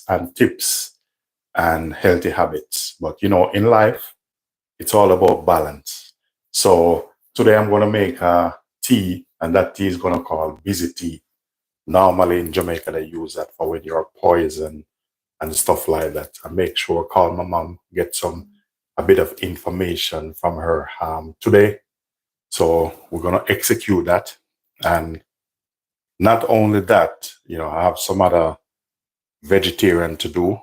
tricks and tips and healthy habits. But you know, in life, it's all about balance. So today I'm going to make a tea, and that tea is going to call busy tea. Normally in Jamaica, they use that for when you're poison and stuff like that. I make sure call my mom, get a bit of information from her today. So we're gonna execute that. And not only that, you know, I have some other vegetarian to do.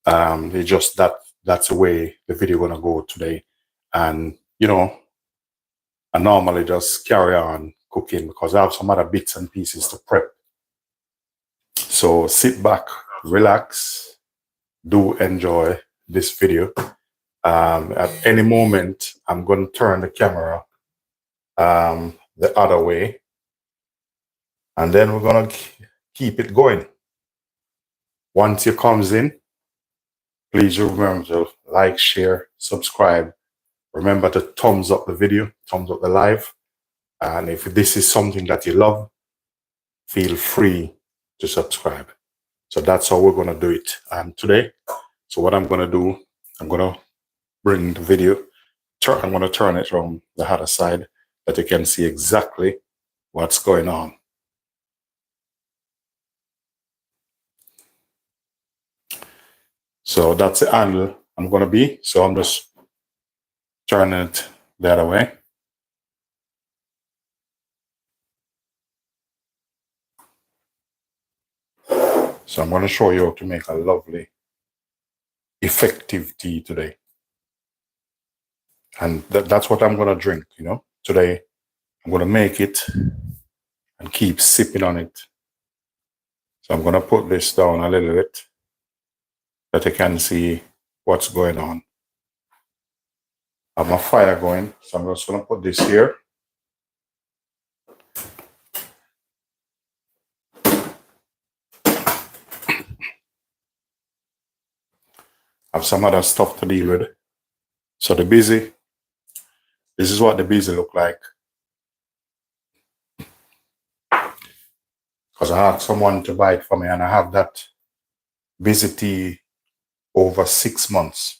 It's just that's the way the video gonna go today. And you know, I normally just carry on cooking because I have some other bits and pieces to prep. So sit back, relax, do enjoy this video. At any moment, I'm going to turn the camera the other way, and then we're going to keep it going. Once it comes in, please remember to like, share, subscribe. Remember to thumbs up the video, thumbs up the live. And if this is something that you love, feel free to subscribe. So that's how we're going to do it today. So what I'm going to do, I'm going to bring the video. I'm going to turn it from the other side that you can see exactly what's going on. So that's the angle I'm going to be. So I'm just turning it the other way. So I'm going to show you how to make a lovely, effective tea today. And that's what I'm going to drink, you know. Today, I'm going to make it and keep sipping on it. So I'm going to put this down a little bit that you can see what's going on. I have my fire going, so I'm just going to put this here. I have some other stuff to deal with. So the busy, this is what the busy look like. Because I asked someone to buy it for me, and I have that busy tea over 6 months.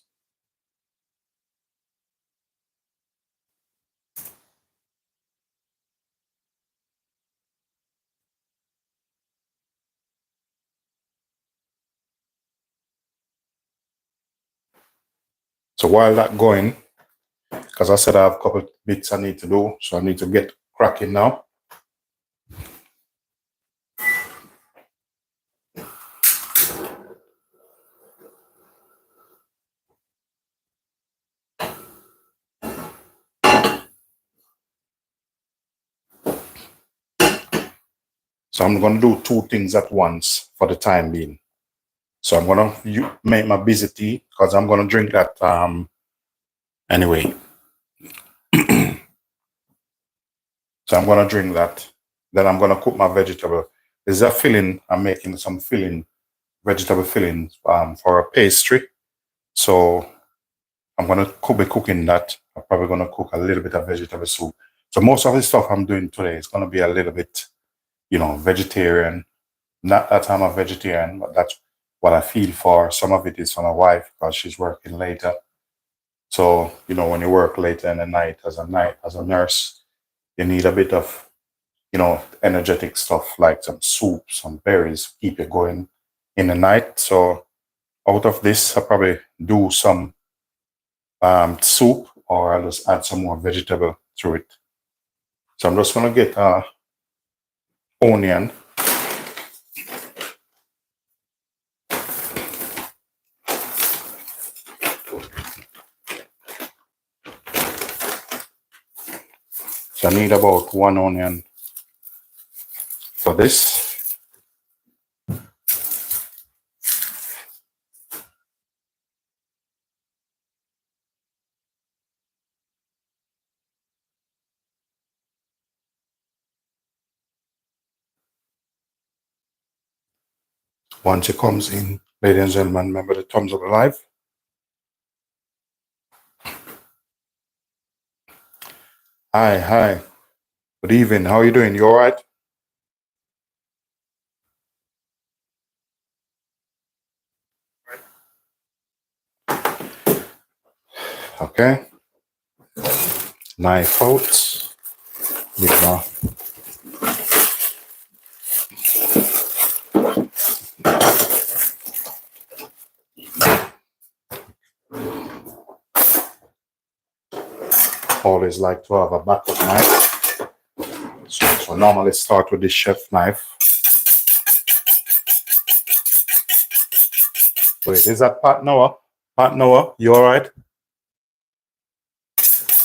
So while that going, because I said I have a couple bits I need to do, so I need to get cracking now. So I'm going to do 2 things at once for the time being. So I'm going to make my busy tea because I'm going to drink that anyway. So I'm going to drink that. Then I'm going to cook my vegetable. There's a filling. I'm making some filling, vegetable filling for a pastry. So I'm going to be cooking that. I'm probably going to cook a little bit of vegetable soup. So most of the stuff I'm doing today is going to be a little bit, you know, vegetarian. Not that I'm a vegetarian, but that's what I feel for. Some of it is for my wife because she's working later. So, you know, when you work later in the night as a nurse, you need a bit of, you know, energetic stuff like some soup, some berries, keep you going in the night. So out of this, I'll probably do some soup, or I'll just add some more vegetable to it. So I'm just going to get onion. So I need about 1 onion for this. Once it comes in, ladies and gentlemen, remember the thumbs up live. Hi. Good evening. How are you doing? You all right? Okay, knife out. You know, always like to have a backup knife. So normally start with the chef knife. Wait, is that Pat Noah? Pat Noah, you all right?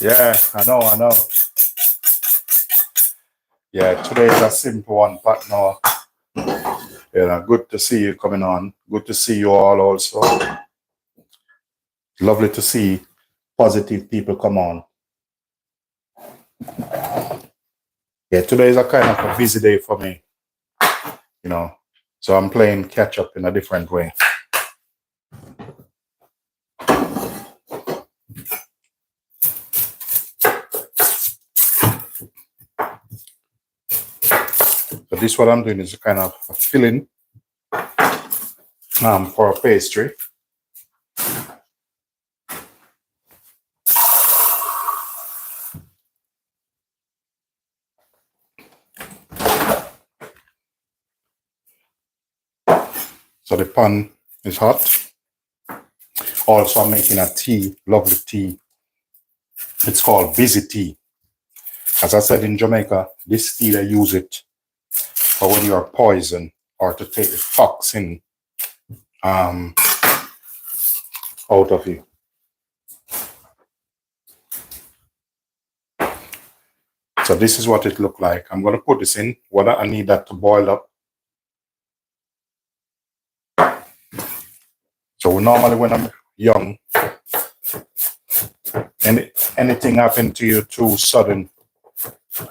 Yeah, I know. Yeah, today is a simple one, Pat Noah. Yeah, good to see you coming on. Good to see you all also. Lovely to see positive people come on. Yeah, today is a kind of a busy day for me, you know. So I'm playing catch up in a different way. So this what I'm doing is a kind of a filling for a pastry. So the pan is hot. Also, I'm making a tea, lovely tea. It's called busy tea. As I said in Jamaica, this tea, they use it for when you're poisoned or to take the toxin out of you. So this is what it looked like. I'm going to put this in. What I need that to boil up. So normally when I'm young, anything happened to you too sudden,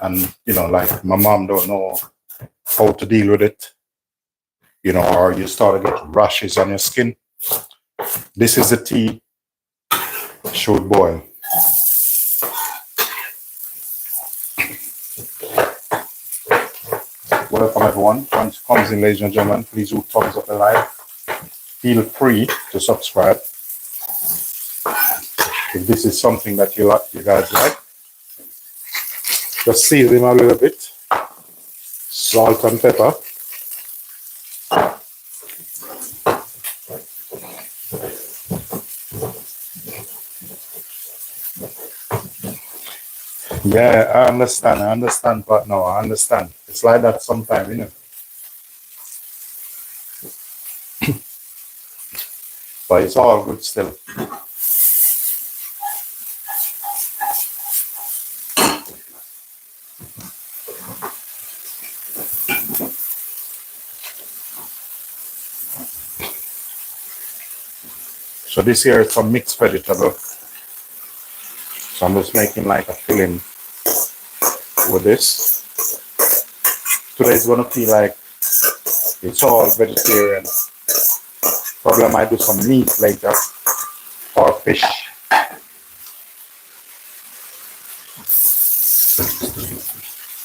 and you know, like my mom don't know how to deal with it, you know, or you start to get rashes on your skin. This is the tea. Should boil. Welcome everyone. Once it comes in, ladies and gentlemen, please do thumbs up the live. Feel free to subscribe if this is something that you guys like. Just season a little bit, salt and pepper. Yeah, I understand, but no, I understand. It's like that sometimes, you know. But it's all good still. So this here is some mixed vegetable. So I'm just making like a filling with this. Today is gonna feel like it's all vegetarian. Probably I might do some meat later or fish.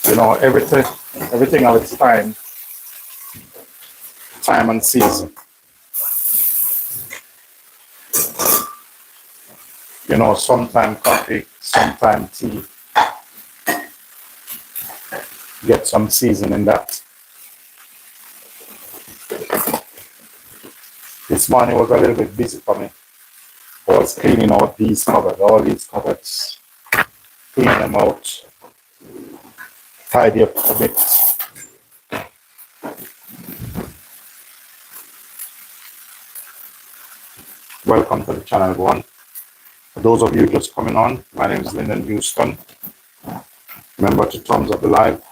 You know, everything of its time and season. You know, sometime coffee, sometime tea. Get some season in that. This morning was a little bit busy for me. I was cleaning out these cupboards, all these cupboards, cleaning them out, tidy up a bit. Welcome to the channel, everyone. For those of you just coming on, my name is Linden Houston. Remember to thumbs up the live.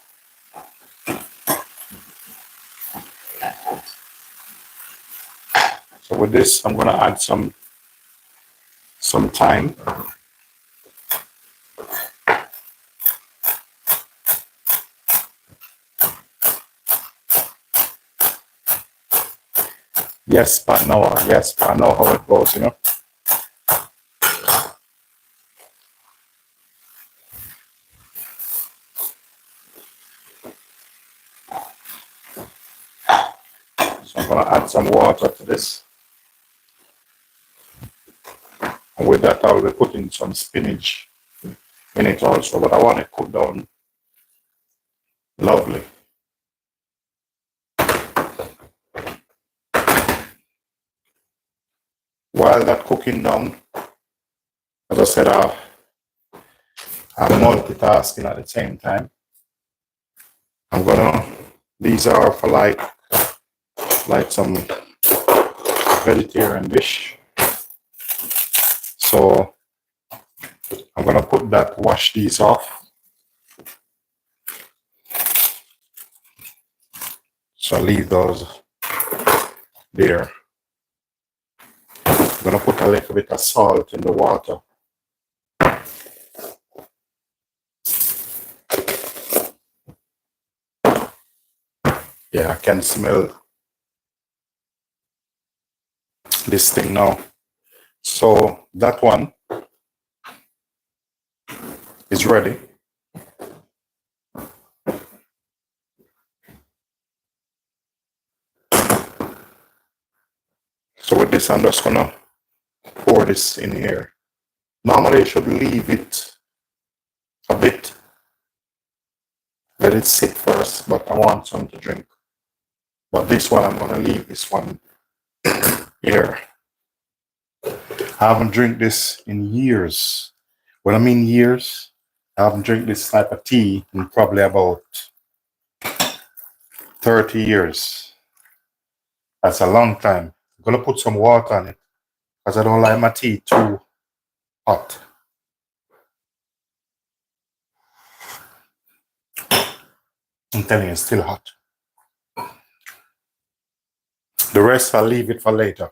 So with this, I'm going to add some thyme. Yes, but no, yes, but I know how it goes, you know. So I'm going to add some water to this. And with that, I'll be putting some spinach in it also, but I want it cooked down lovely. While that cooking down, as I said, I'm multitasking at the same time. These are for like some vegetarian dish. So I'm gonna wash these off. So I leave those there. I'm gonna put a little bit of salt in the water. Yeah, I can smell this thing now. So that one is ready. So with this, I'm just gonna pour this in here. Normally, I should leave it a bit, let it sit first, but I want some to drink. But this one, I'm gonna leave this one here. I haven't drank this in years. When I mean years, I haven't drank this type of tea in probably about 30 years. That's a long time. I'm gonna put some water on it because I don't like my tea too hot. I'm telling you, it's still hot. The rest, I'll leave it for later.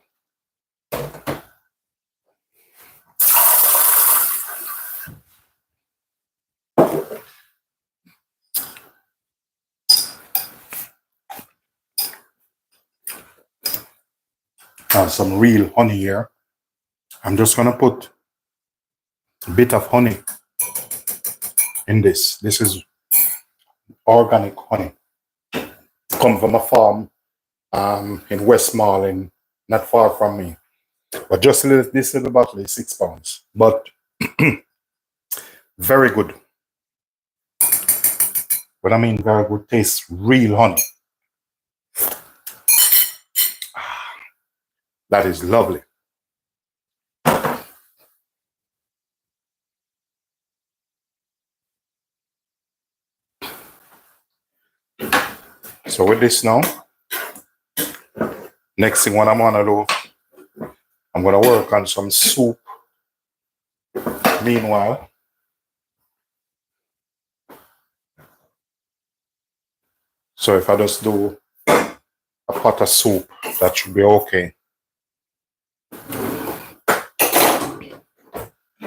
I have some real honey here. I'm just gonna put a bit of honey in this. This is organic honey. Come from a farm in Westmoreland, not far from me. But just this little bottle is £6. But very good. When I mean very good, tastes real honey. That is lovely. So with this now, next thing what I'm gonna do, I'm gonna work on some soup. Meanwhile, so if I just do a pot of soup, that should be okay.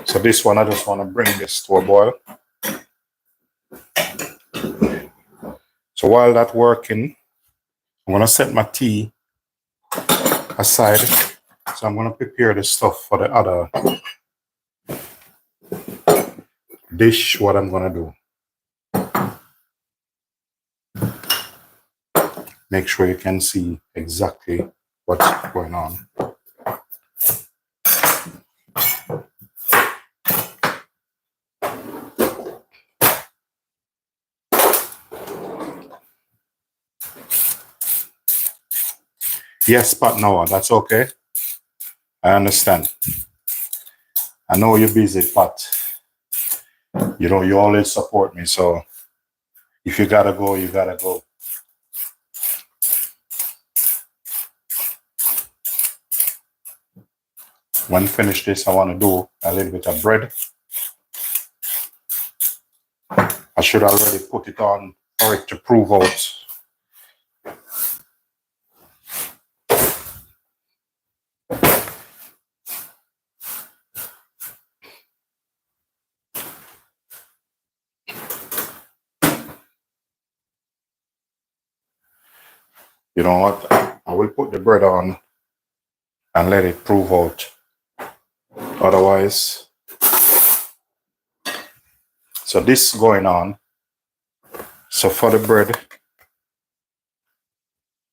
So this one, I just want to bring this to a boil. So while that's working, I'm gonna set my tea aside. So I'm gonna prepare the stuff for the other dish. What I'm gonna do. Make sure you can see exactly what's going on. Yes, but no, that's okay. I understand. I know you're busy, but you know, you always support me. So if you gotta go, you gotta go. When finish this, I want to do a little bit of bread. I should already put it on for it to prove out. You know what? I will put the bread on and let it prove out. Otherwise, so this is going on. So for the bread,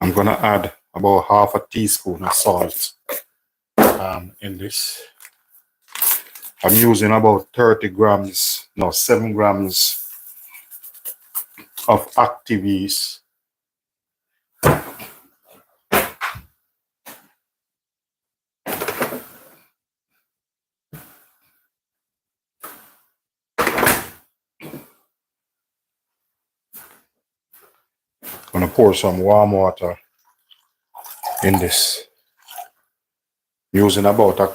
I'm gonna add about half a teaspoon of salt in this. I'm using about 30 grams, no, 7 grams of active yeast. I'm gonna pour some warm water in this, using about a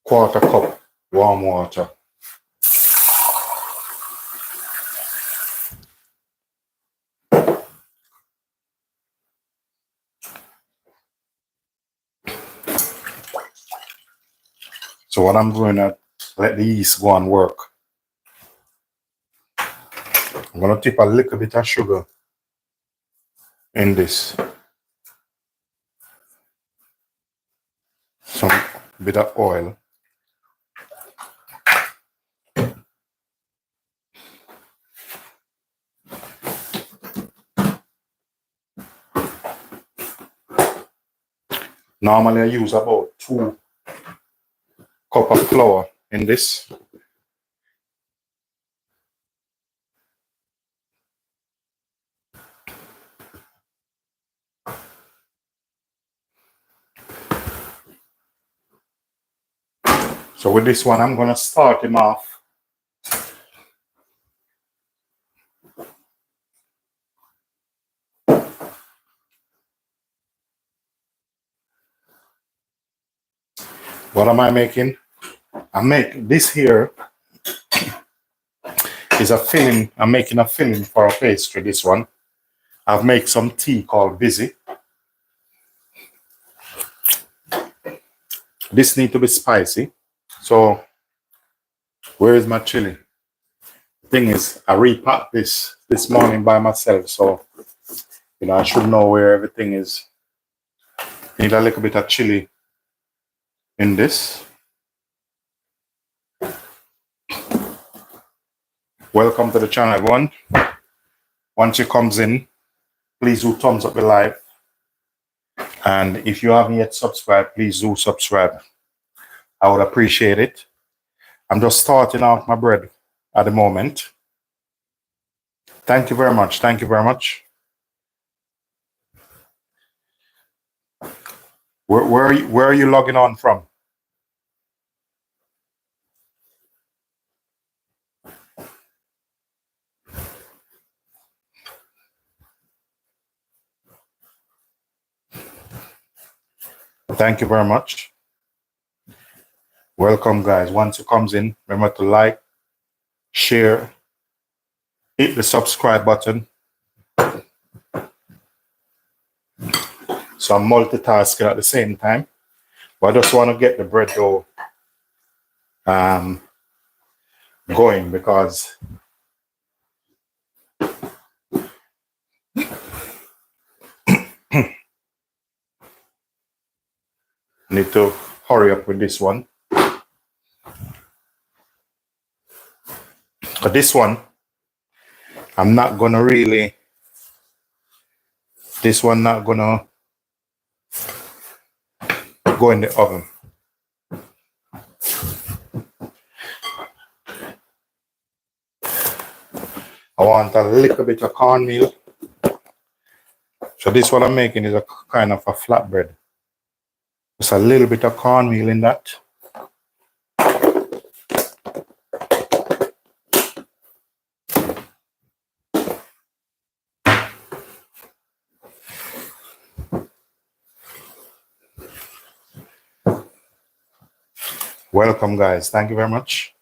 quarter cup warm water. So what I'm going to let the yeast go and work. I'm going to tip a little bit of sugar in this. Some bit of oil. Normally I use about 2 cups of flour in this. So with this one, I'm going to start him off. What am I making? I make this here is a filling. I'm making a filling for a pastry, this one. I've made some tea called Busy. This needs to be spicy. So where is my chili? Thing is, I repacked this morning by myself, so I should know where everything is. Need a little bit of chili in this. Welcome to the channel, everyone. Once you comes in, please do thumbs up the live. And if you haven't yet subscribed, please do subscribe. I would appreciate it. I'm just starting out my bread at the moment. Thank you very much. Thank you very much. Where are you logging on from? Thank you very much. Welcome, guys. Once it comes in, remember to like, share, hit the subscribe button. So I'm multitasking at the same time, but I just want to get the bread dough going, because need to hurry up with this one. But this one, I'm not gonna really. This one not gonna go in the oven. I want a little bit of cornmeal. So this one I'm making is a kind of a flatbread. Just a little bit of cornmeal in that. Welcome, guys. Thank you very much.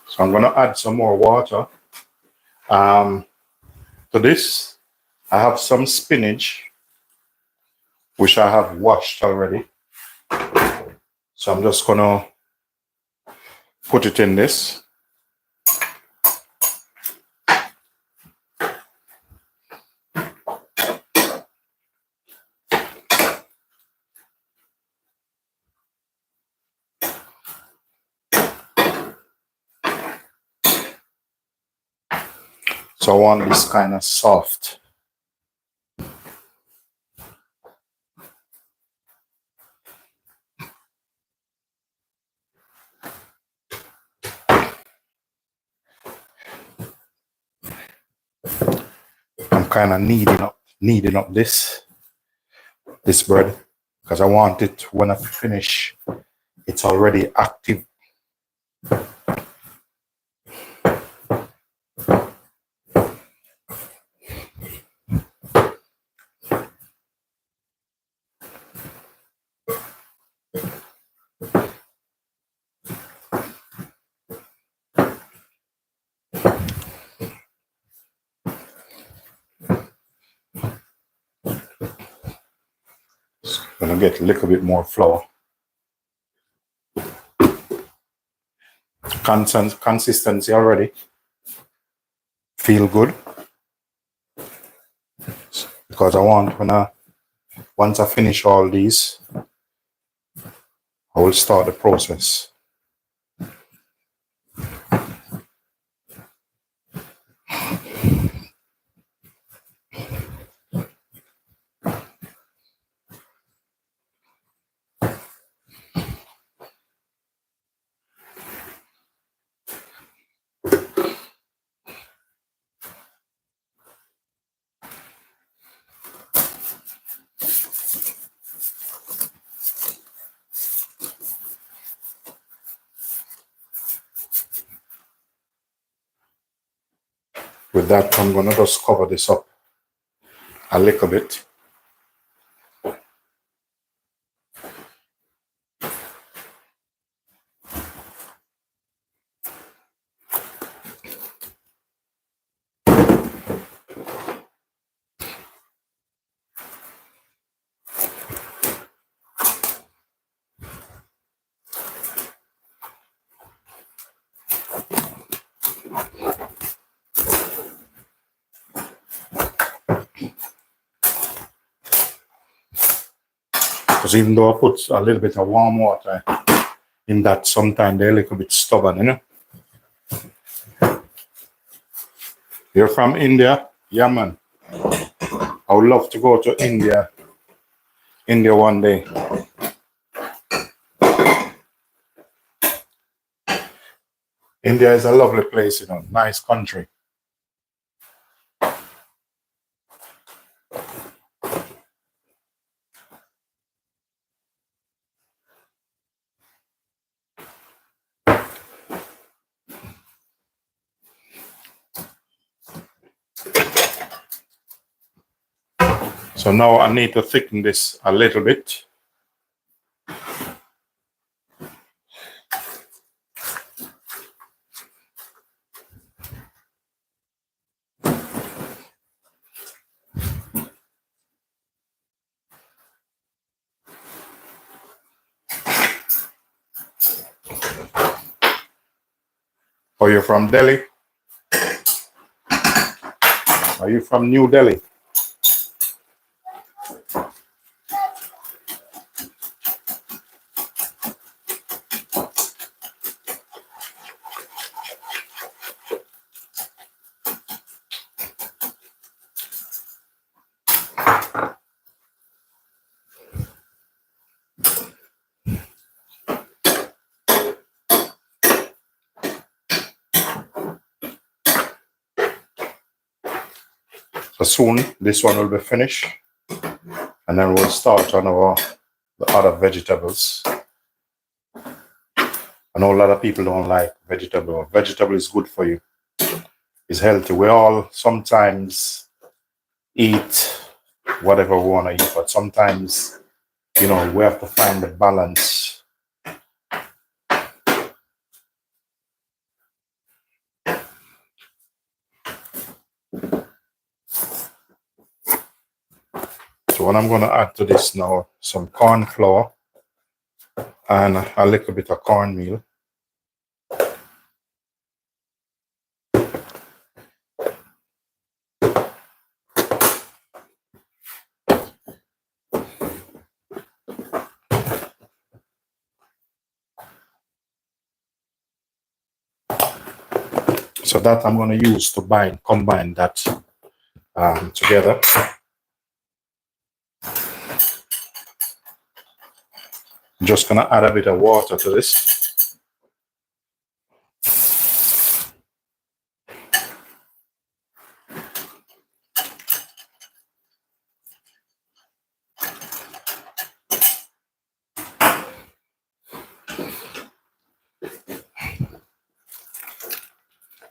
So I'm gonna add some more water. To this, I have some spinach, which I have washed already. So I'm just gonna put it in this. So I want this kind of soft. I'm kind of kneading up this bread because I want it when I finish, it's already active. Gonna get a little bit more flour. Consistency already. Feel good. Because I want once I finish all these, I will start the process. With that, I'm gonna just cover this up a little bit. Because even though I put a little bit of warm water in that, sometimes they're a little bit stubborn, you know. You're from India? Yeah, man. I would love to go to India one day. India is a lovely place, you know, nice country. So now I need to thicken this a little bit. Are you from Delhi? Are you from New Delhi? So soon this one will be finished, and then we'll start on the other vegetables. I know a lot of people don't like vegetable. Vegetable is good for you. It's healthy. We all sometimes eat whatever we want to eat, but sometimes, you know, we have to find the balance. So what I'm going to add to this now, some corn flour and a little bit of cornmeal. So So that I'm going to use to combine that together. I'm just going to add a bit of water to this.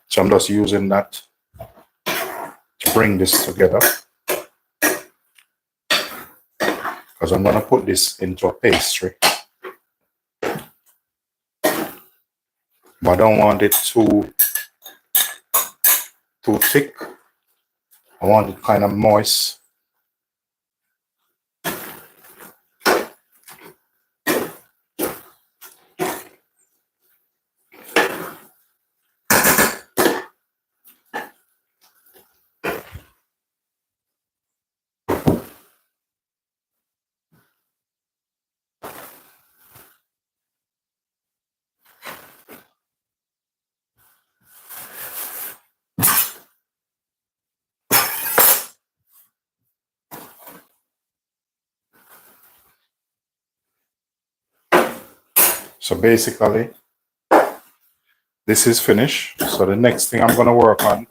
So I'm just using that to bring this together, because I'm going to put this into a pastry. But I don't want it too thick. I want it kind of moist. So basically, this is finished. So the next thing I'm going to work on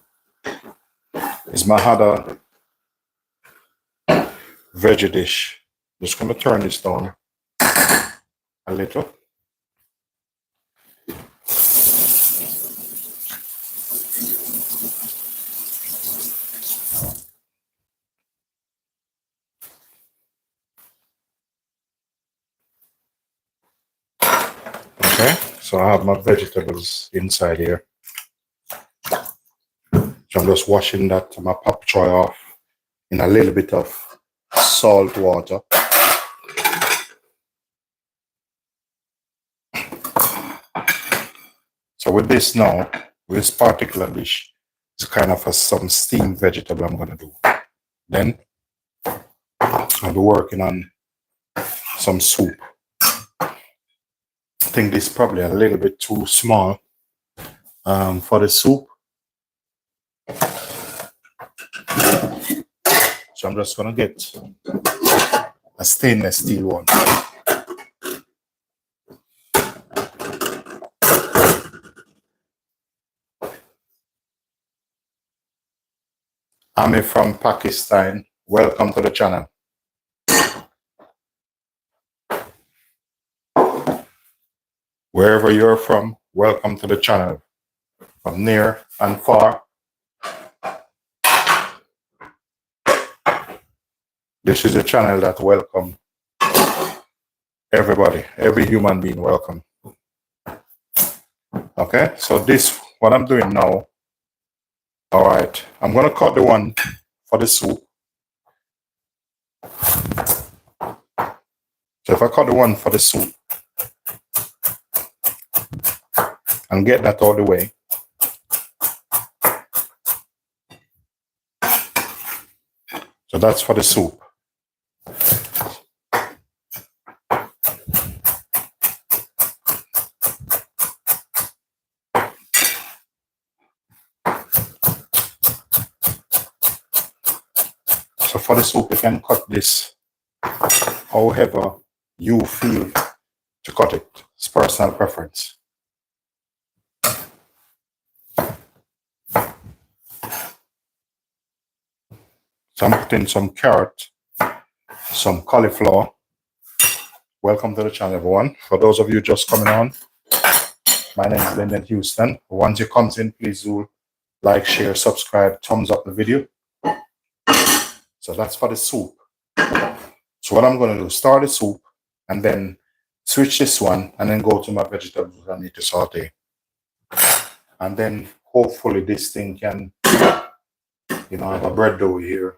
is my other veggie dish. Just going to turn this down a little. Okay, so I have my vegetables inside here. So I'm just washing that my pop tray off in a little bit of salt water. So with this now, with this particular dish, it's kind of some steamed vegetable I'm going to do. Then I'll be working on some soup. I think this is probably a little bit too small for the soup. So I'm just going to get a stainless steel one. I'm from Pakistan. Welcome to the channel. Wherever you're from, welcome to the channel. From near and far. This is a channel that welcomes everybody, every human being welcome. Okay, so this, what I'm doing now, all right, I'm going to cut the one for the soup. So if I cut the one for the soup and get that all the way, so that's for the soup. So for the soup, you can cut this however you feel to cut it. It's personal preference. So I'm putting some carrot, some cauliflower. Welcome to the channel, everyone. For those of you just coming on, my name is Linden Houston. Once you come in, please do like, share, subscribe, thumbs up the video. So that's for the soup. So what I'm going to do, start the soup and then switch this one and then go to my vegetables I need to saute. And then hopefully this thing can, you know, have a bread dough here.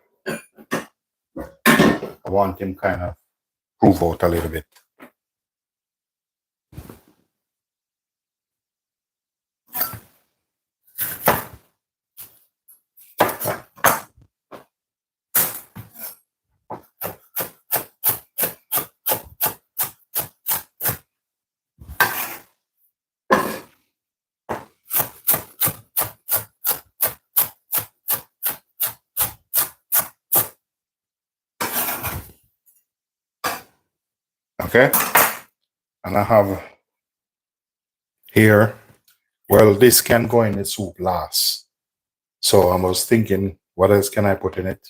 I want him kind of prove out a little bit. Okay, and I have here, well, this can go in the soup last. So I was thinking, what else can I put in it?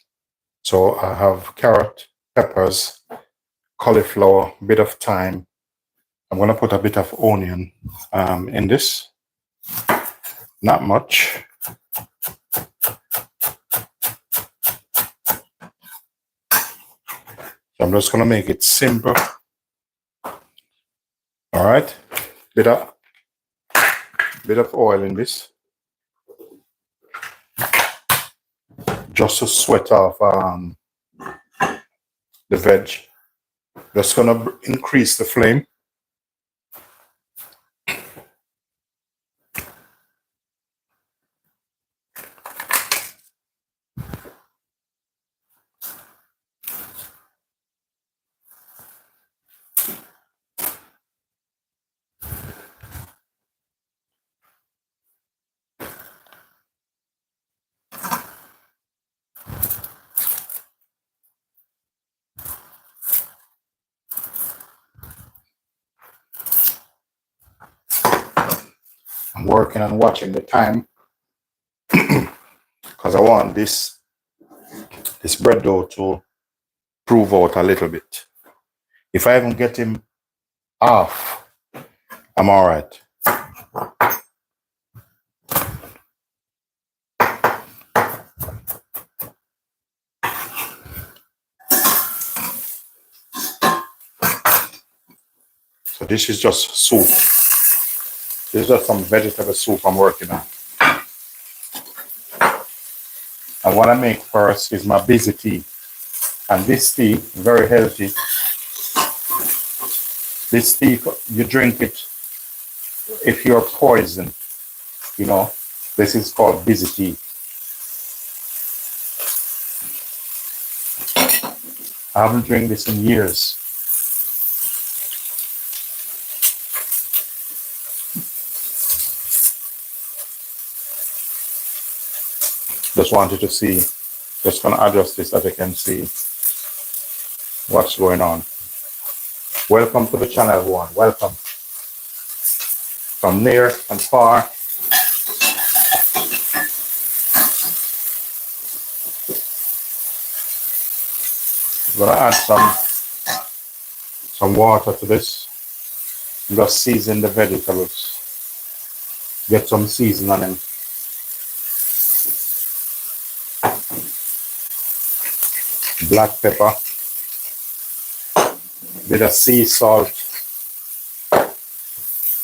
So I have carrot, peppers, cauliflower, bit of thyme. I'm gonna put a bit of onion in this, not much. So I'm just gonna make it simple. All right, bit of oil in this, just to sweat off the veg. Just gonna increase the flame. I'm working on watching the time because I want this bread dough to prove out a little bit. If I even get him off, I'm all right. So this is just soup. This is just some vegetable soup I'm working on. And what I make first is my busy tea. And this tea, very healthy. This tea, you drink it if you're poisoned, you know. This is called busy tea. I haven't drank this in years. Just wanted to see, just gonna adjust this so that I can see what's going on. Welcome to the channel, everyone. Welcome. From near and far. I'm gonna add some water to this. Just season the vegetables. Get some seasoning on them. Black pepper. Bit of sea salt.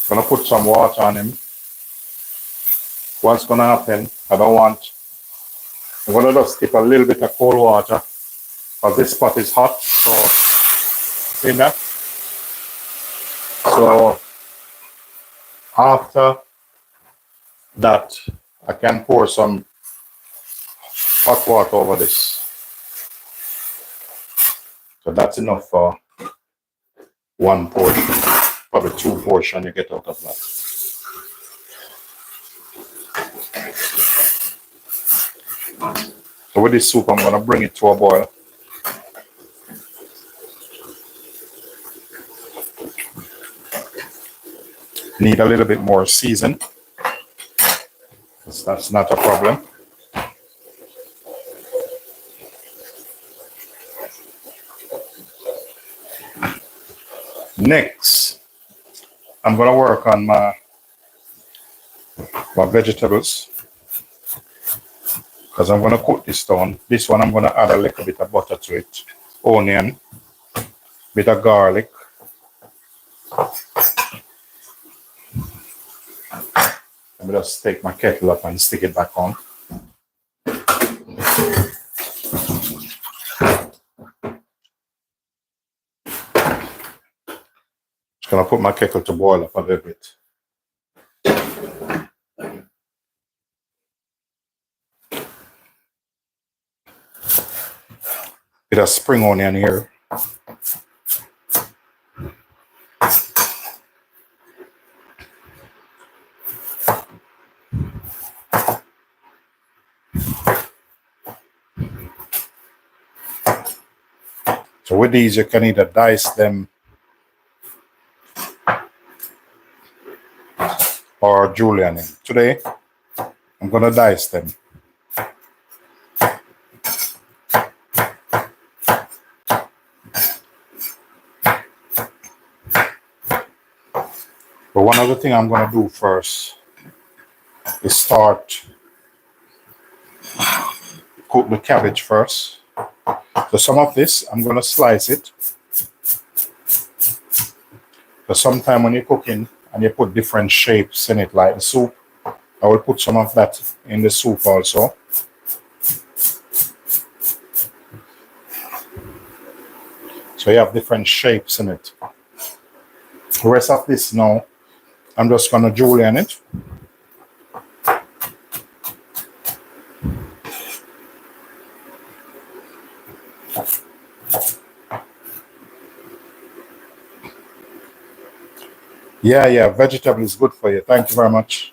Gonna put some water on him. What's gonna happen? I'm gonna just tip a little bit of cold water because this pot is hot. So see that? So after that, I can pour some hot water over this. So that's enough for one portion, probably two portions you get out of that. So with this soup, I'm gonna bring it to a boil. Need a little bit more season. That's not a problem. Next, I'm gonna work on my vegetables because I'm gonna cook this down. This one I'm gonna add a little bit of butter to it, onion, bit of garlic. Let me just take my kettle up and stick it back on. Just gonna put my kettle to boil up a little bit. Bit of spring onion here. So with these, you can either dice them or julienne. Today, I'm going to dice them. But one other thing I'm going to do first is start cook the cabbage first. So some of this, I'm going to slice it. So sometime when you're cooking and you put different shapes in it, like the soup, I will put some of that in the soup also. So you have different shapes in it. The rest of this now, I'm just going to julienne it. Yeah, vegetable is good for you. Thank you very much.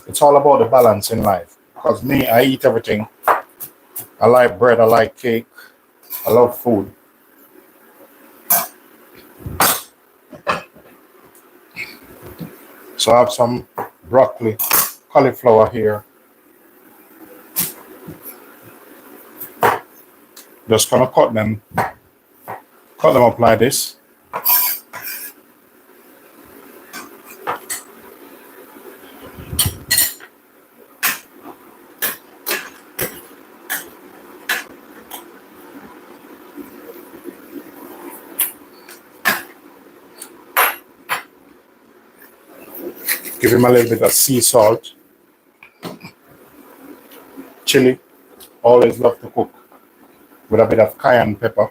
It's all about the balance in life. Because me, I eat everything. I like bread, I like cake, I love food. So I have some broccoli, cauliflower here. Just gonna cut them up like this. Give him a little bit of sea salt. Chili. Always love to cook with a bit of cayenne pepper.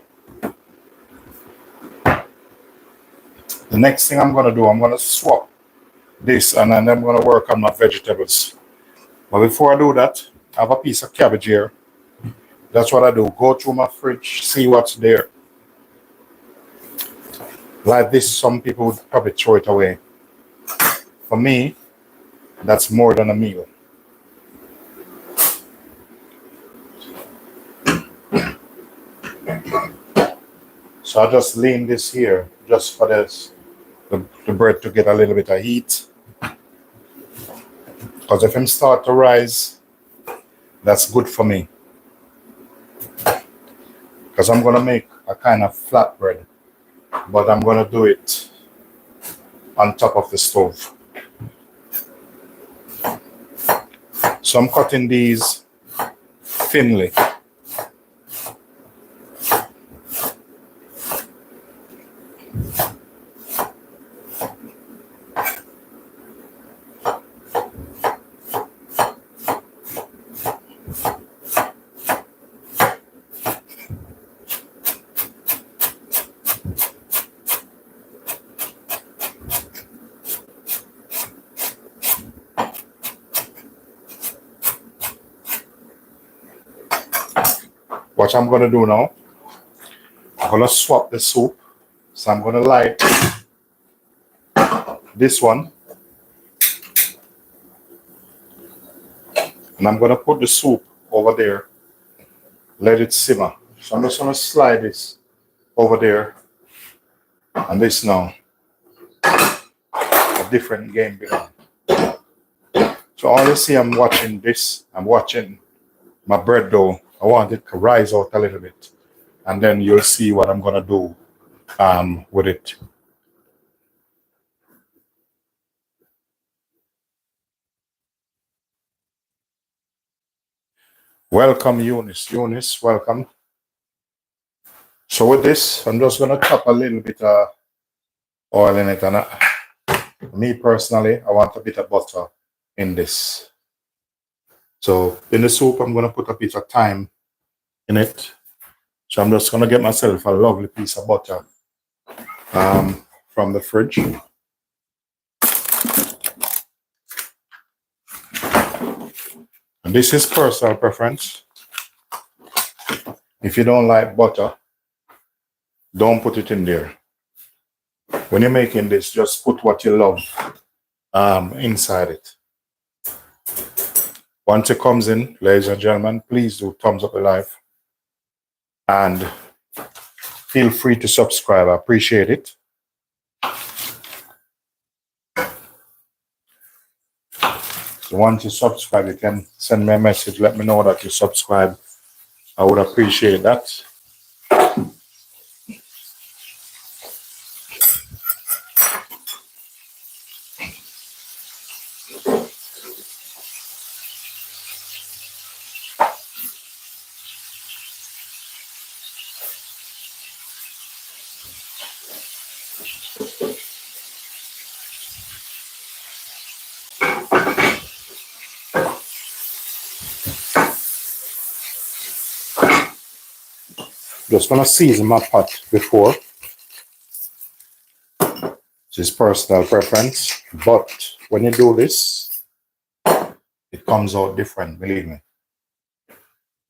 The next thing I'm going to do, I'm going to swap this and then I'm going to work on my vegetables. But before I do that, I have a piece of cabbage here. That's what I do. Go through my fridge, see what's there. Like this, some people would probably throw it away. For me, that's more than a meal. So I just lean this here just for this, the bread to get a little bit of heat. Because if it start to rise, that's good for me. Because I'm going to make a kind of flatbread, but I'm going to do it on top of the stove. So I'm cutting these thinly. What I'm going to do now, I'm going to swap the soup. So I'm going to light this one. And I'm going to put the soup over there. Let it simmer. So I'm just going to slide this over there. And this now. A different game began. So all you see, I'm watching this. I'm watching my bread dough. I want it to rise out a little bit. And then you'll see what I'm going to do with it. Welcome, Eunice. Eunice, welcome. So with this, I'm just going to chop a little bit of oil in it. And me personally, I want a bit of butter in this. So in the soup, I'm going to put a bit of thyme in it. So I'm just going to get myself a lovely piece of butter from the fridge. And this is personal preference. If you don't like butter, don't put it in there. When you're making this, just put what you love inside it. Once it comes in, ladies and gentlemen, please do thumbs up the live. And feel free to subscribe. I appreciate it. So once you subscribe, you can send me a message. Let me know that you subscribe. I would appreciate that. Just gonna season my pot before. This is personal preference, but when you do this, it comes out different, believe me.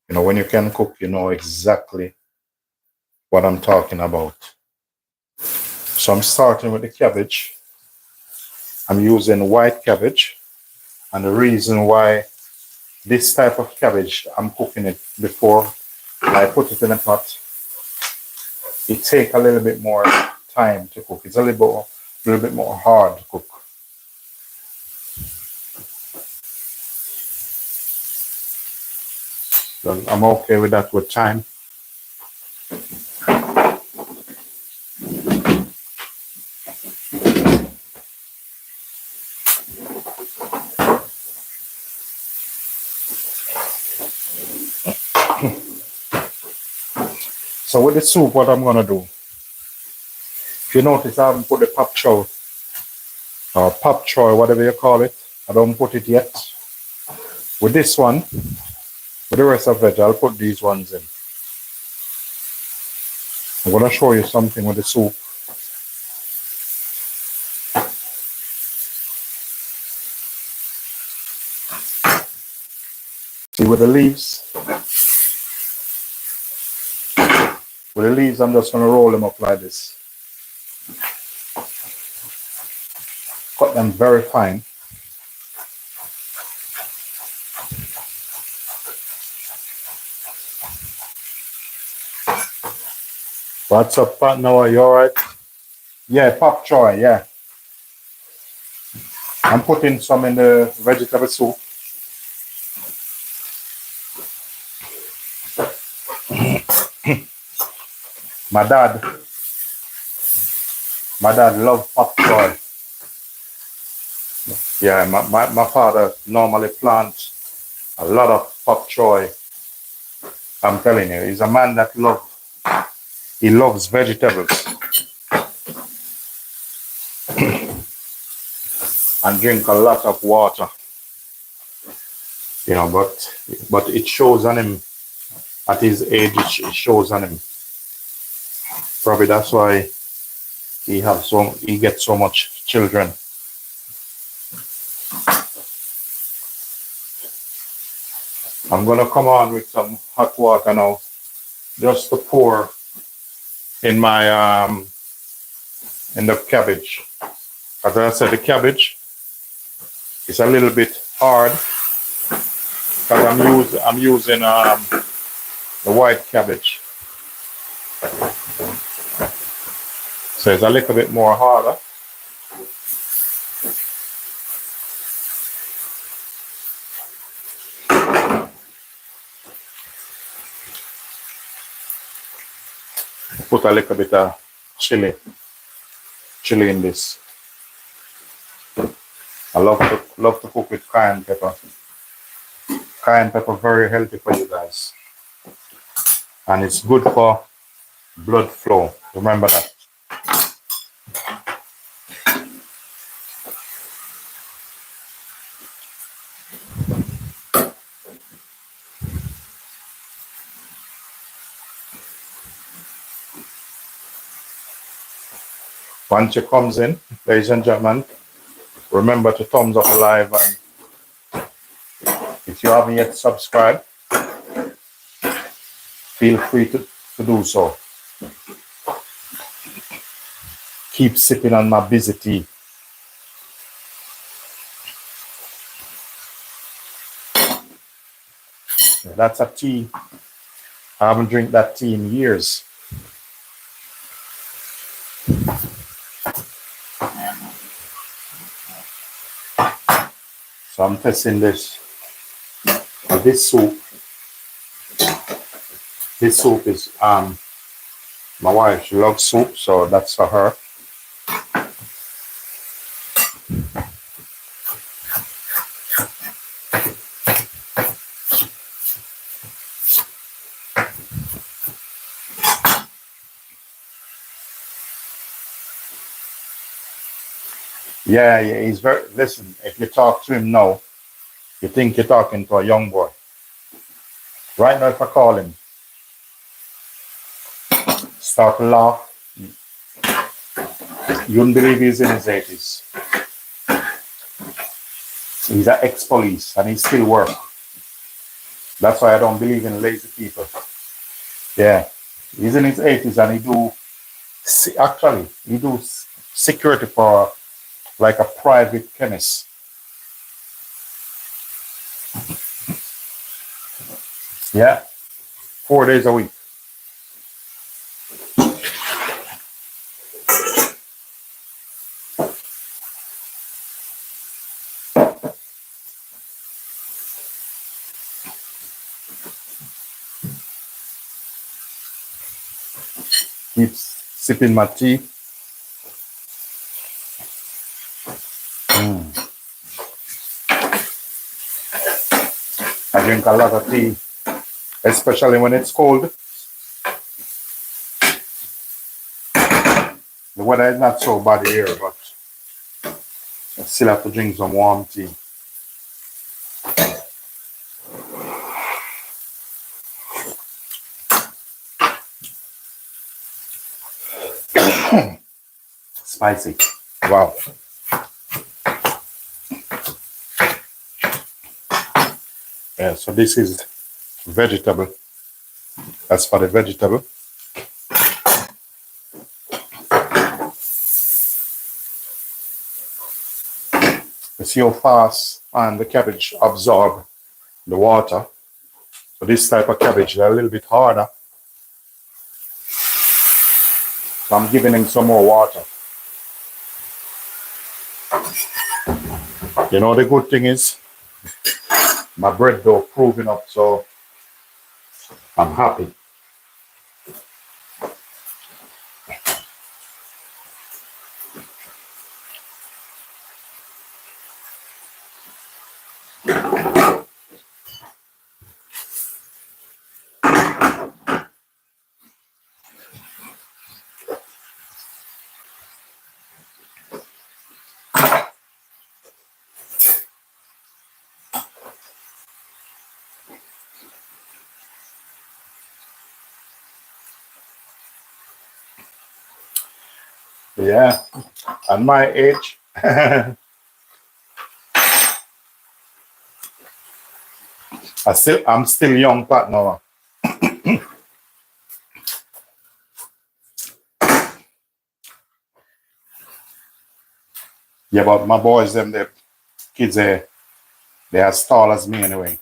You know, when you can cook, you know exactly what I'm talking about. So I'm starting with the cabbage. I'm using white cabbage, and the reason why this type of cabbage, I'm cooking it before I put it in a pot. It takes a little bit more time to cook. It's a little bit more hard to cook. So I'm okay with that with time. So with the soup, what I'm gonna do, if you notice, I haven't put the pop choy or pop choy, whatever you call it. I don't put it yet. With this one, with the rest of it, I'll put these ones in. I'm gonna show you something with the soup. See with the leaves? With the leaves, I'm just gonna roll them up like this. Cut them very fine. What's up, partner? Are you alright? Yeah, pop choy, yeah. I'm putting some in the vegetable soup. My dad loved pop choy. Yeah, my father normally plants a lot of pop choy. I'm telling you, he's a man that loves vegetables and drink a lot of water. You know, but it shows on him at his age. It shows on him. Probably that's why he gets so much children. I'm gonna come on with some hot water now, just to pour in my in the cabbage. As I said, the cabbage is a little bit hard because I'm using the white cabbage, so it's a little bit more harder. Put a little bit of chili in this. I love to cook with cayenne pepper. Cayenne pepper very healthy for you guys, and it's good for blood flow. Remember that. Once it comes in, ladies and gentlemen, remember to thumbs up live, and if you haven't yet subscribed, feel free to do so. Keep sipping on my busy tea. That's a tea. I haven't drank that tea in years. So I'm testing this. This soup. This soup is my wife. She loves soup, so that's for her. Yeah, yeah, he's very. Listen, if you talk to him now, you think you're talking to a young boy. Right now, if I call him, start to laugh, you wouldn't believe he's in his 80s. He's an ex-police and he still works. That's why I don't believe in lazy people. Yeah, he's in his 80s and he do security for like a private chemist. Yeah, 4 days a week. Keeps sipping my tea. I drink a lot of tea, especially when it's cold. The weather is not so bad here, but I still have to drink some warm tea. Spicy. Wow. Yeah, so this is vegetable. That's for the vegetable. You see how fast and the cabbage absorb the water. So this type of cabbage is a little bit harder. So I'm giving him some more water. You know, the good thing is my bread dough proving up, so I'm happy. Yeah, at my age, I'm still young partner. Yeah, but my boys, the kids, they as tall as me anyway.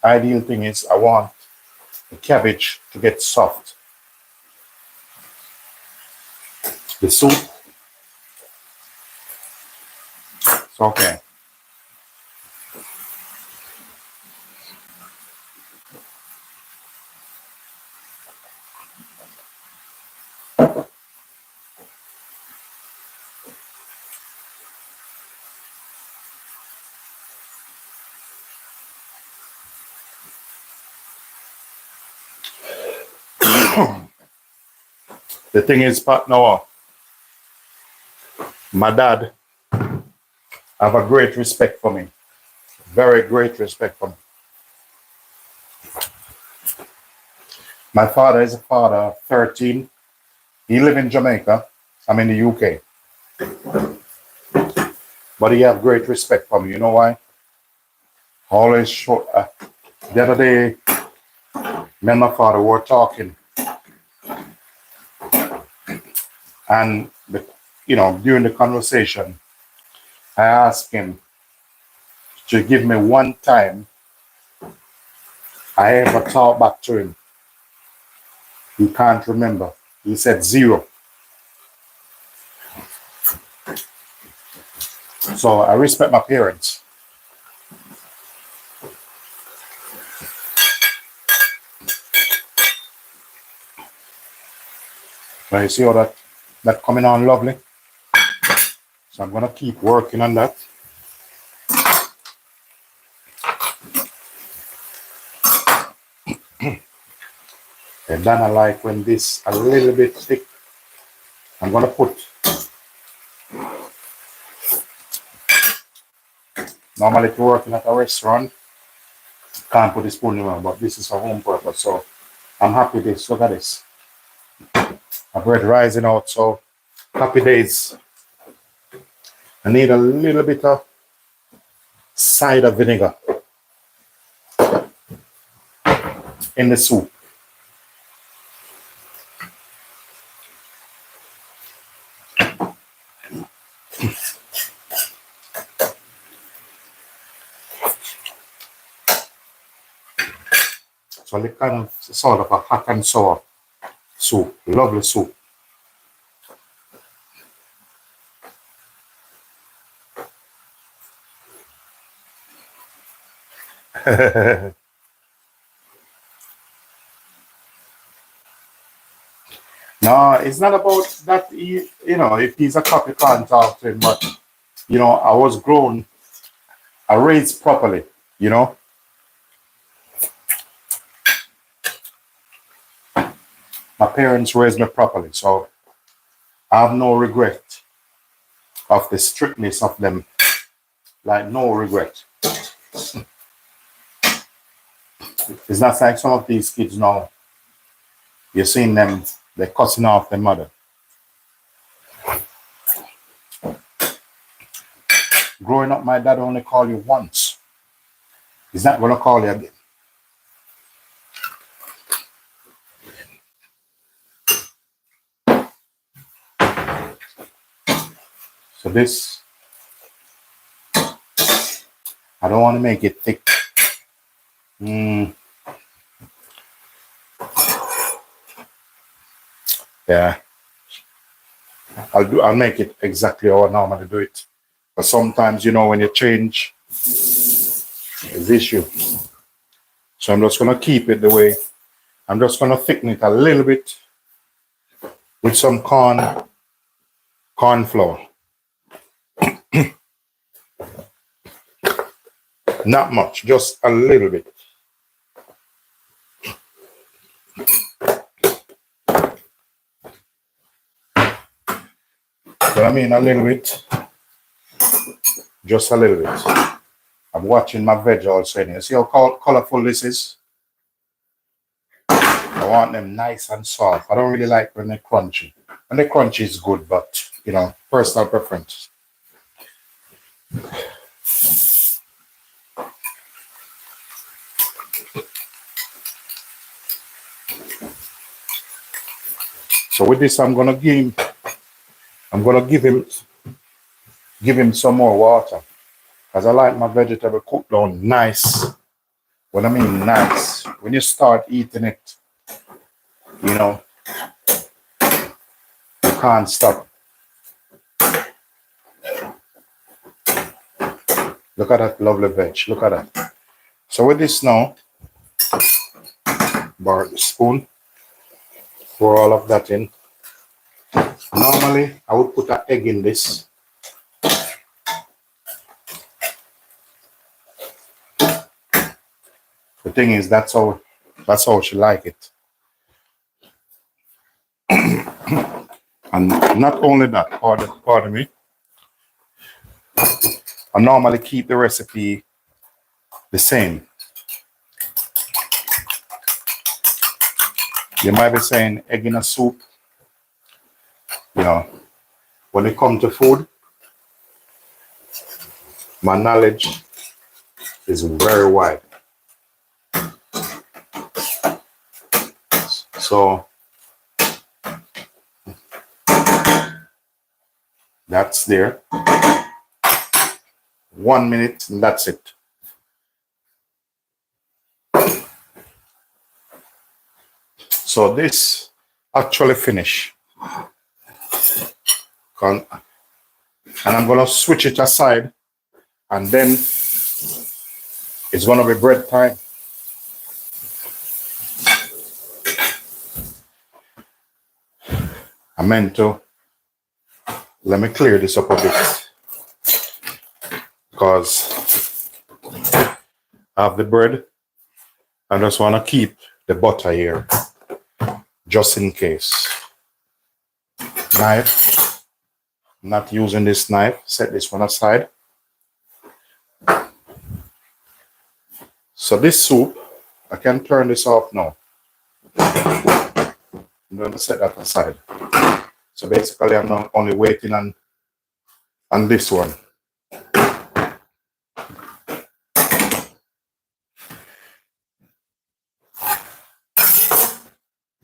Ideal thing is I want the cabbage to get soft. The soup, it's okay. The thing is, partner, my dad have a great respect for me. Very great respect for me. My father is a father of 13. He live in Jamaica. I'm in the UK. But he have great respect for me. You know why? Always show. The other day, me and my father were talking, and during the conversation, I asked him to give me one time I ever talked back to him. He can't remember. He said 0. So I respect my parents. But you see how that coming on lovely? So I'm gonna keep working on that. And then I like when this a little bit thick. I'm gonna put, normally if you're working at a restaurant, can't put the spoon in there, but this is for home purpose. So I'm happy with this. Look at this. My bread rising out, so happy days. I need a little bit of cider vinegar in the soup. So the kind of sort of a hot and sour soup, lovely soup. No, it's not about that. If he's a copy, can't talk to him. But I was grown, I raised properly. My parents raised me properly, so I have no regret of the strictness of them. Like no regret. It's not like some of these kids now. You're seeing them, they're cussing off their mother. Growing up, my dad only called you once. He's not going to call you again. So this, I don't want to make it thick. Yeah. I'll make it exactly how I normally do it. But sometimes, when you change, it's issue. So I'm just going to keep it the way. I'm just going to thicken it a little bit with some corn flour. Not much, just a little bit. But I mean a little bit, just a little bit. I'm watching my veg also in here. See how colorful this is? I want them nice and soft. I don't really like when they're crunchy. When they're crunchy is good, but personal preference. So with this, I'm gonna give him some more water, because I like my vegetable cooked down nice. What I mean nice, when you start eating it, you can't stop. Look at that lovely veg. Look at that. So with this now, borrow the spoon, pour all of that in. Normally, I would put an egg in this. The thing is, that's how she like it. And not only that, pardon me, I normally keep the recipe the same. You might be saying egg in a soup. When it comes to food, my knowledge is very wide. So that's there. 1 minute, and that's it. So So this actually finish. And I'm gonna switch it aside, and then it's gonna be bread time. I meant to let me clear this up a bit because I have the bread. I just want to keep the butter here just in case. Knife. I'm not using this knife. Set this one aside. So this soup, I can turn this off now. I'm going to set that aside. So basically, I'm not only waiting on this one.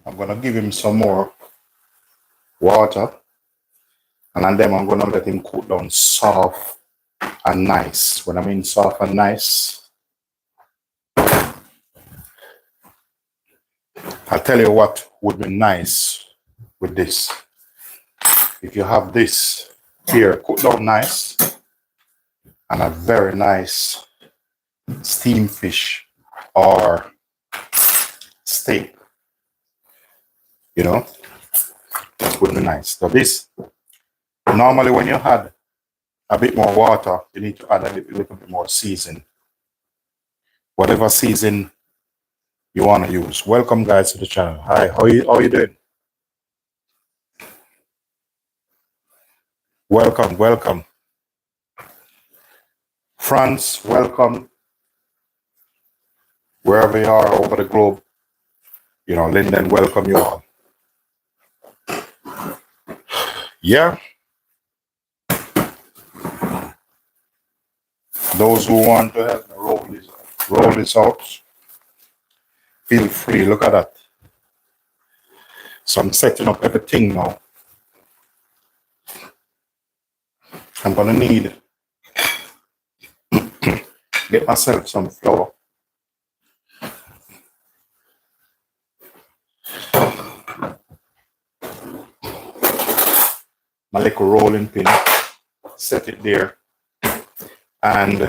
I'm going to give him some more water. And then I'm going to let him cook down soft and nice. When I mean soft and nice, I'll tell you what would be nice with this. If you have this here cooked down nice and a very nice steamed fish or steak, you know, that would be nice. So this, normally when you add a bit more water, you need to add a little bit more season. Whatever season you want to use. Welcome guys to the channel. Hi, how you doing? Welcome. France, welcome. Wherever you are over the globe, you know, Linden, welcome you all. Yeah. Those who want to help me roll this out, feel free. Look at that. So I'm setting up everything now. I'm gonna need get myself some flour. My little rolling pin. Set it there. And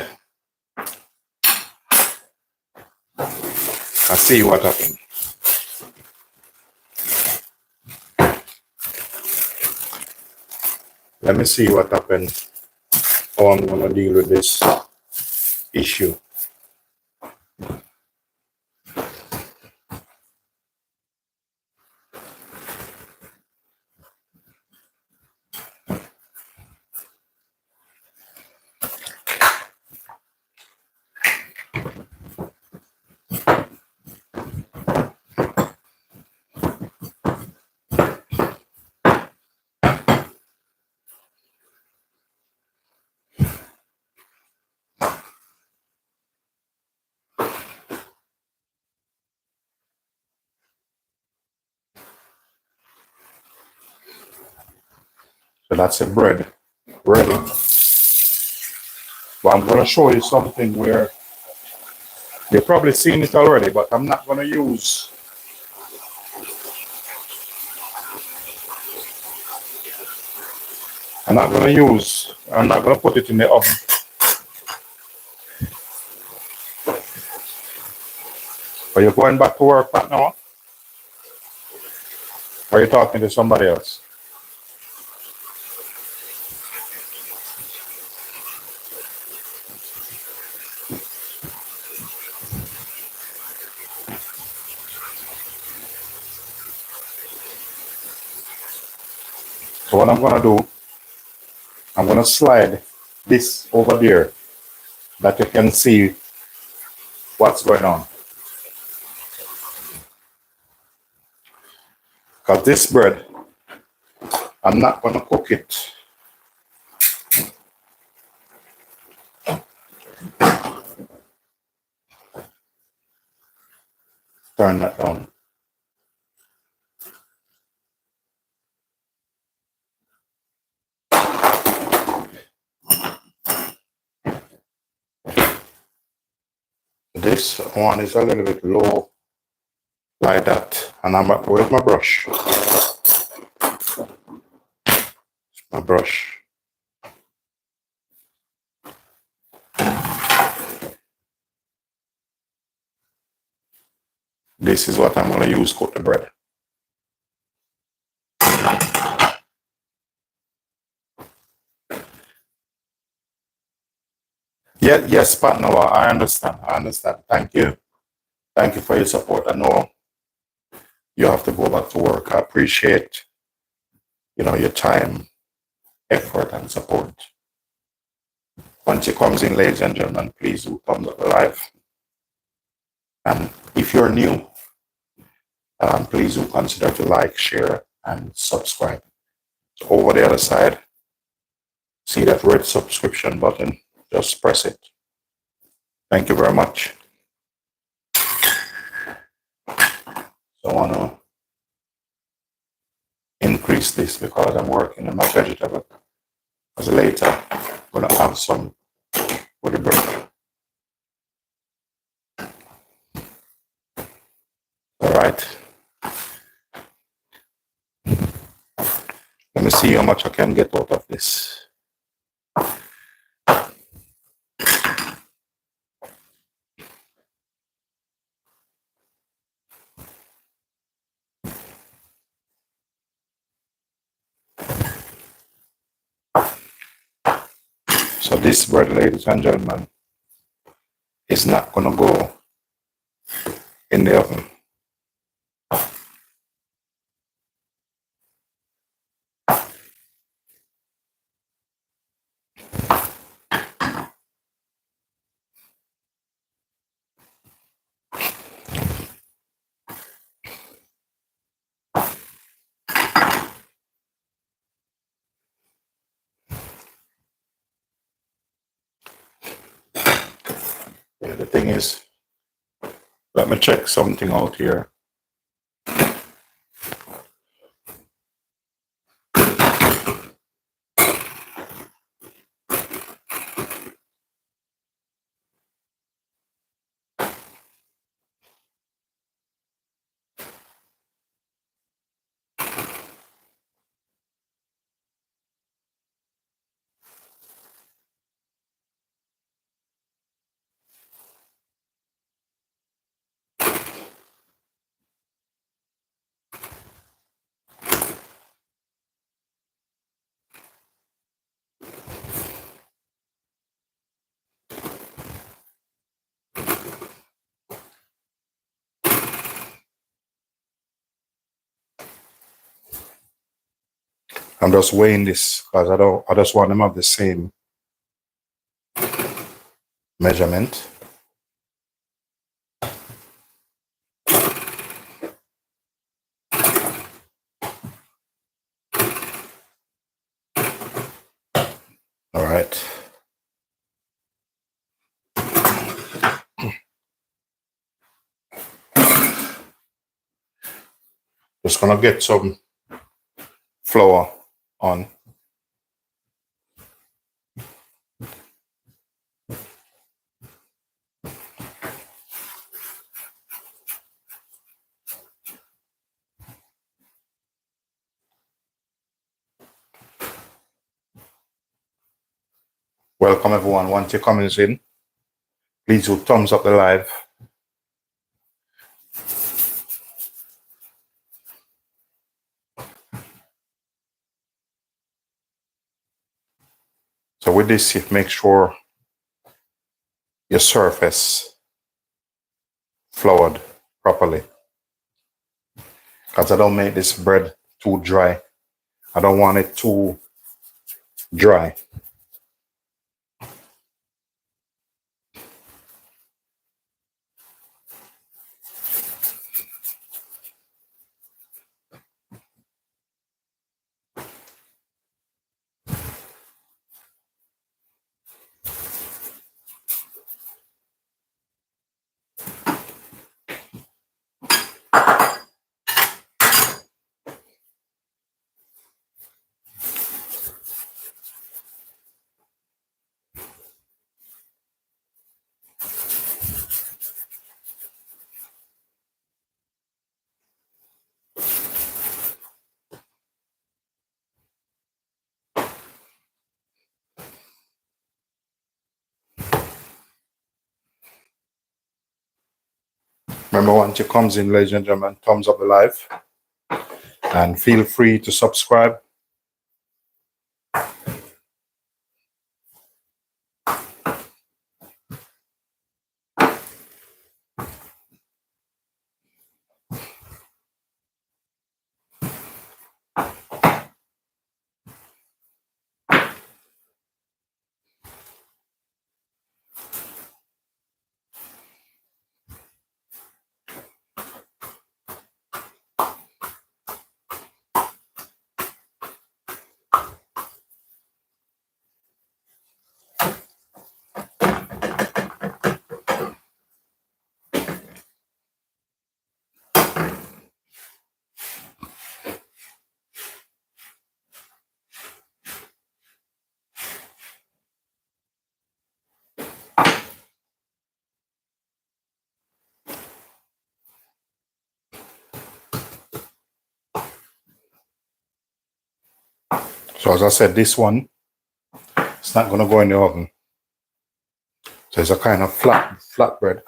I see what happened. Let me see what happened. How I'm gonna deal with this issue. So that's a bread ready. But I'm gonna show you something where you've probably seen it already, but I'm not gonna use I'm not gonna put it in the oven. Are you going back to work right now? Or are you talking to somebody else? So what I'm gonna do, I'm gonna slide this over there that you can see what's going on. Because this bread, I'm not gonna cook it. Turn that down. This one is a little bit low. like that. And where's my brush? My brush. This is what I'm going to use to coat the bread. Yeah, yes, partner. I understand. I understand. Thank you. Thank you for your support. I know you have to go back to work. I appreciate, your time, effort, and support. Once it comes in, ladies and gentlemen, please do thumbs up the live. And if you're new, please do consider to like, share, and subscribe. So over the other side, see that red subscription button. Just press it. Thank you very much. So I want to increase this because I'm working on my vegetable. Because later, I'm going to have some with the bread. All right. Let me see how much I can get out of this. So this bread, ladies and gentlemen, is not going to go in the oven. Yeah, the thing is, let me check something out here. I'm just weighing this because I just want them to have the same measurement. All right. Just gonna get some flour on. Welcome everyone. Once your comments in, please do thumbs up the live. So with this, you make sure your surface floured properly. Because I don't make this bread too dry. I don't want it too dry. Remember, once it comes in, ladies and gentlemen, thumbs up the live. And feel free to subscribe. So as I said, this one, it's not going to go in the oven. So it's a kind of flatbread.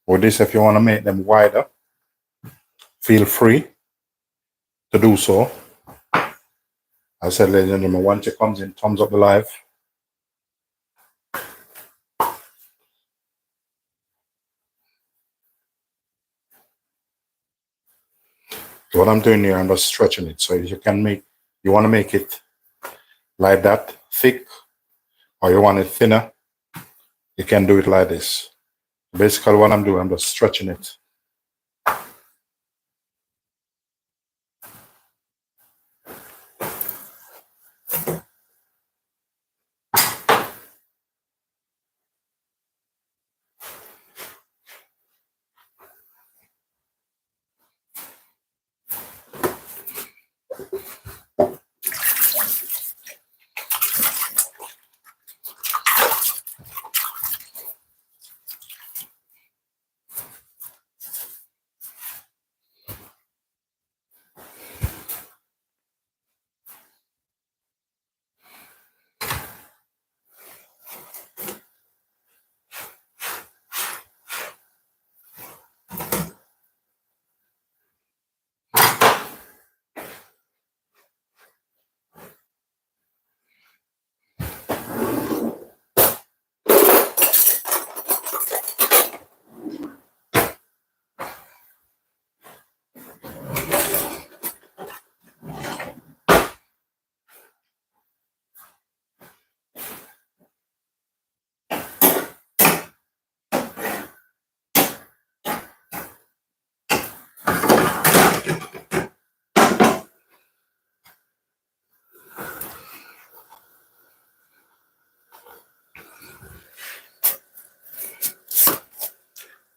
With this, if you want to make them wider, feel free to do so. As I said, ladies and gentlemen, once it comes in, thumbs up the live. So what I'm doing here, I'm just stretching it. So you want to make it like that, thick, or you want it thinner, you can do it like this. Basically what I'm doing, I'm just stretching it.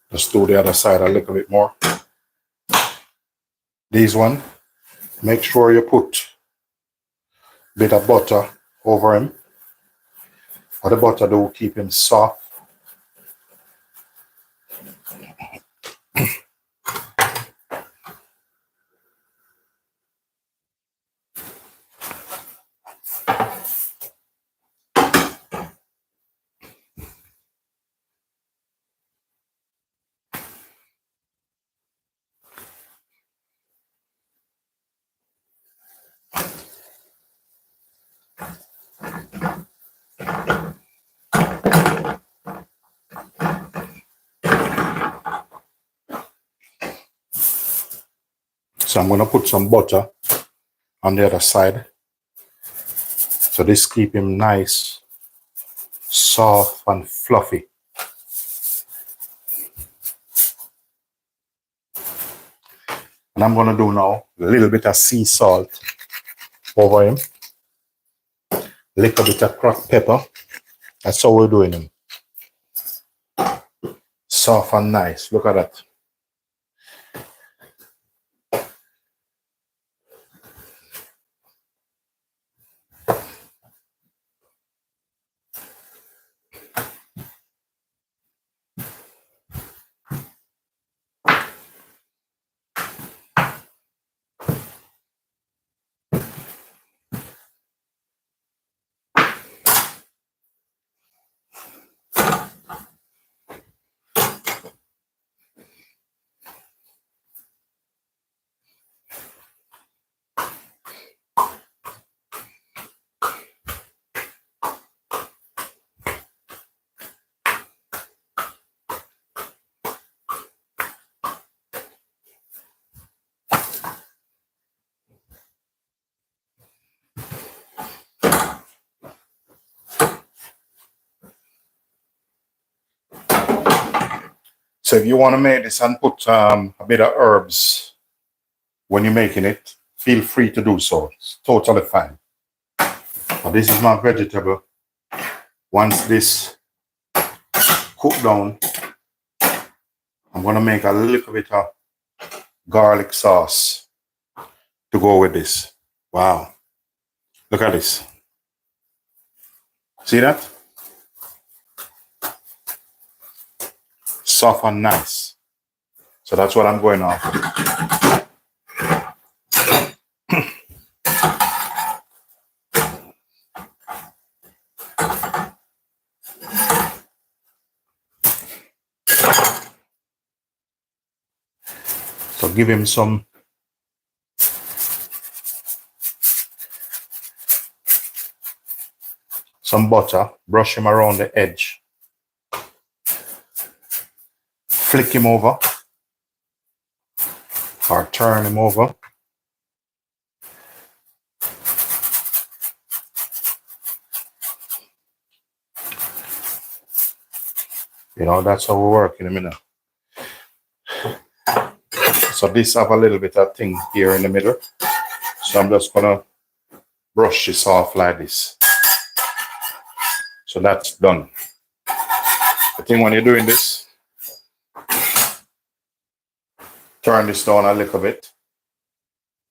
Just do the other side a little bit more. These one, make sure you put a bit of butter over him. Or the butter do keep him soft. So I'm going to put some butter on the other side. So this keep him nice, soft and fluffy. And I'm going to do now a little bit of sea salt over him. A little bit of cracked pepper. That's how we're doing them. Soft and nice. Look at that. So if you want to make this and put a bit of herbs when you're making it, feel free to do so. It's totally fine. But this is my vegetable. Once this cook down, I'm going to make a little bit of garlic sauce to go with this. Wow. Look at this. See that? Soft and nice. So that's what I'm going on. So give him some butter, brush him around the edge, flick him over or turn him over. You know, that's how we work in a minute. So this have a little bit of thing here in the middle. So I'm just gonna brush this off like this. So that's done. The thing when you're doing this, turn this down a little bit,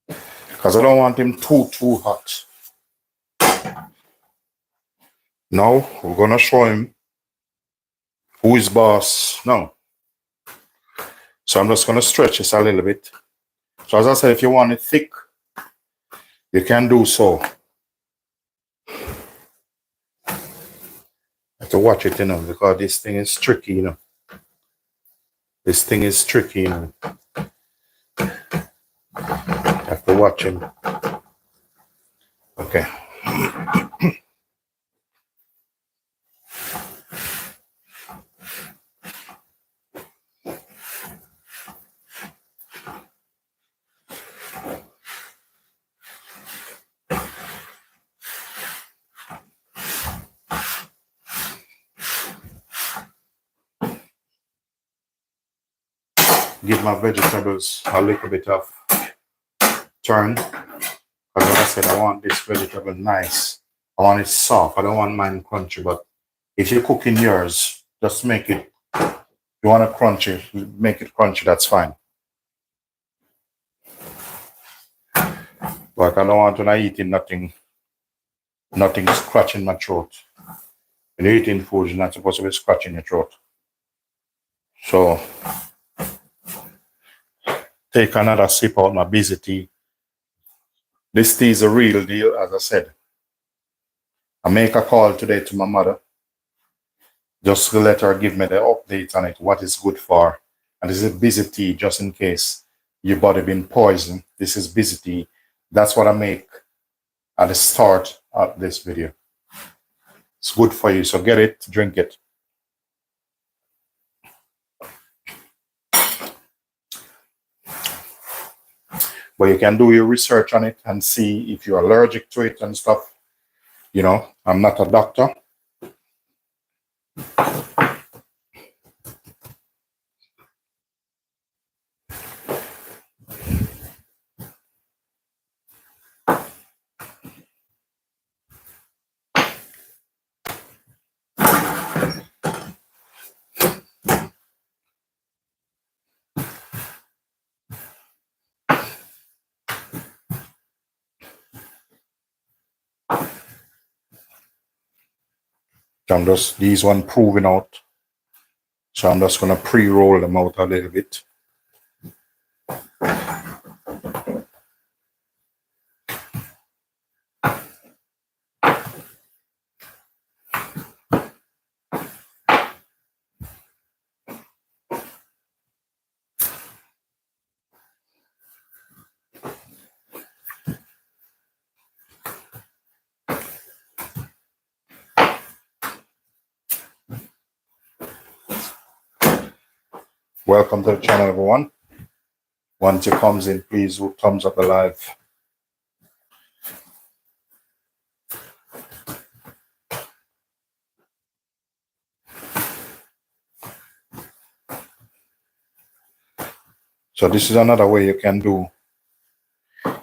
because I don't want him too hot. Now we're gonna show him who is boss now. So I'm just gonna stretch this a little bit. So as I said, if you want it thick, you can do so. Have to watch it, you know, because this thing is tricky, you know. This thing is tricky, you know. Have to watch him. Okay. Give my vegetables a little bit of turn. Because like I said, I want this vegetable nice. I want it soft. I don't want mine crunchy. But if you're cooking yours, just make it. You want it crunchy, make it crunchy. That's fine. But I don't want to eat nothing scratching my throat. When you're eating food, you're not supposed to be scratching your throat. So take another sip out my busy tea. This tea is a real deal, as I said. I make a call today to my mother just to let her give me the update on it, what it's good for. And this is busy tea, just in case your body been poisoned. This is busy tea. That's what I make at the start of this video. It's good for you, so get it, drink it. But you can do your research on it and see if you're allergic to it and stuff. You know, I'm not a doctor. I'm just, these one proving out. So I'm just gonna pre-roll them out a little bit. Welcome to the channel, everyone. Once it comes in, please do thumbs up the live. So this is another way you can do,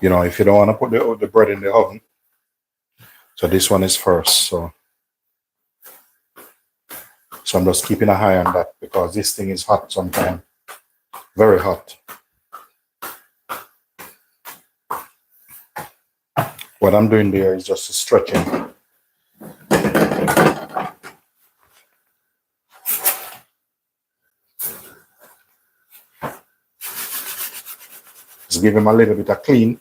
you know, if you don't want to put the bread in the oven. So this one is first. So I'm just keeping an eye on that because this thing is hot sometimes, very hot. What I'm doing there is just stretching. Just give him a little bit of clean.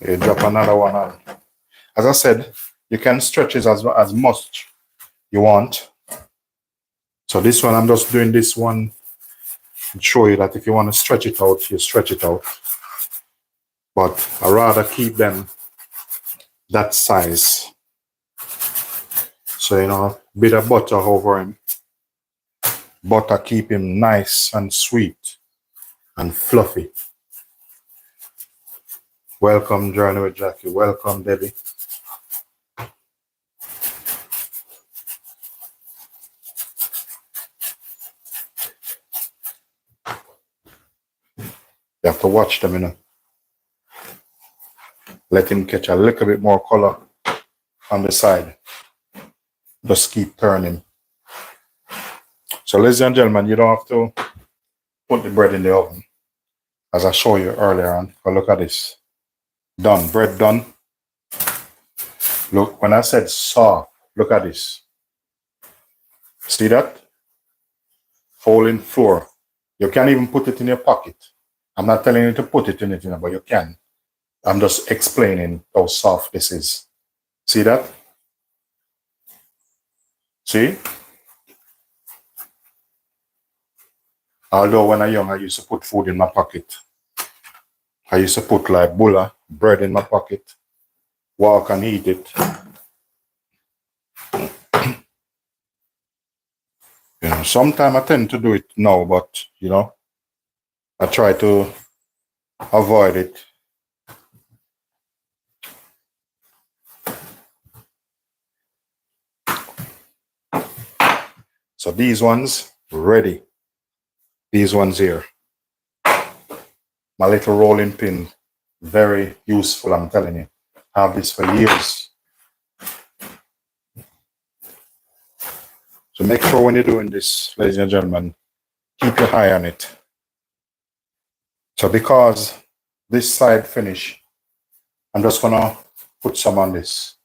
You drop another one on. As I said, you can stretch it as much you want. So this one, I'm just doing this one and show you that if you want to stretch it out, you stretch it out. But I rather keep them that size. So, you know, a bit of butter over him. Butter keep him nice and sweet and fluffy. Welcome, Journey with Jackie. Welcome, Debbie. You have to watch them, you know. Let him catch a little bit more color on the side. Just keep turning. So, ladies and gentlemen, you don't have to put the bread in the oven, as I showed you earlier on. But look at this. Done. Bread done. Look, when I said soft, look at this. See that? Folding floor. You can even put it in your pocket. I'm not telling you to put it in it, you know, but you can. I'm just explaining how soft this is. See that? See? Although when I was young, I used to put food in my pocket. I used to put like bulla, bread in my pocket, walk and eat it. You know, sometimes I tend to do it now, but, you know, I try to avoid it. So these ones, ready. These ones here. My little rolling pin, very useful, I'm telling you. I have this for years. So make sure when you're doing this, ladies and gentlemen, keep your eye on it. So because this side finish, I'm just gonna put some on this.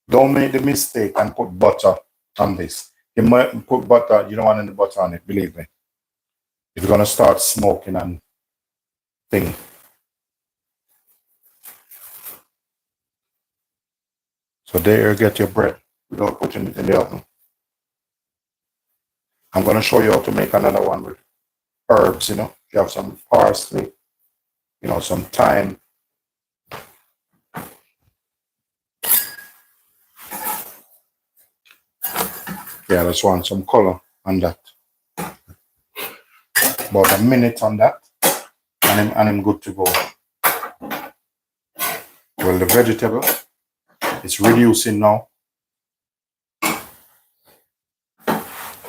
Don't make the mistake and put butter on this. You might put butter, you don't want any butter on it, believe me. It's gonna start smoking and thing. So there you get your bread without putting it in the oven. I'm gonna show you how to make another one with herbs, you know. If you have some parsley, you know, some thyme. Yeah, I just want some color on that. About a minute on that, and I'm good to go. Well, the vegetable is reducing now.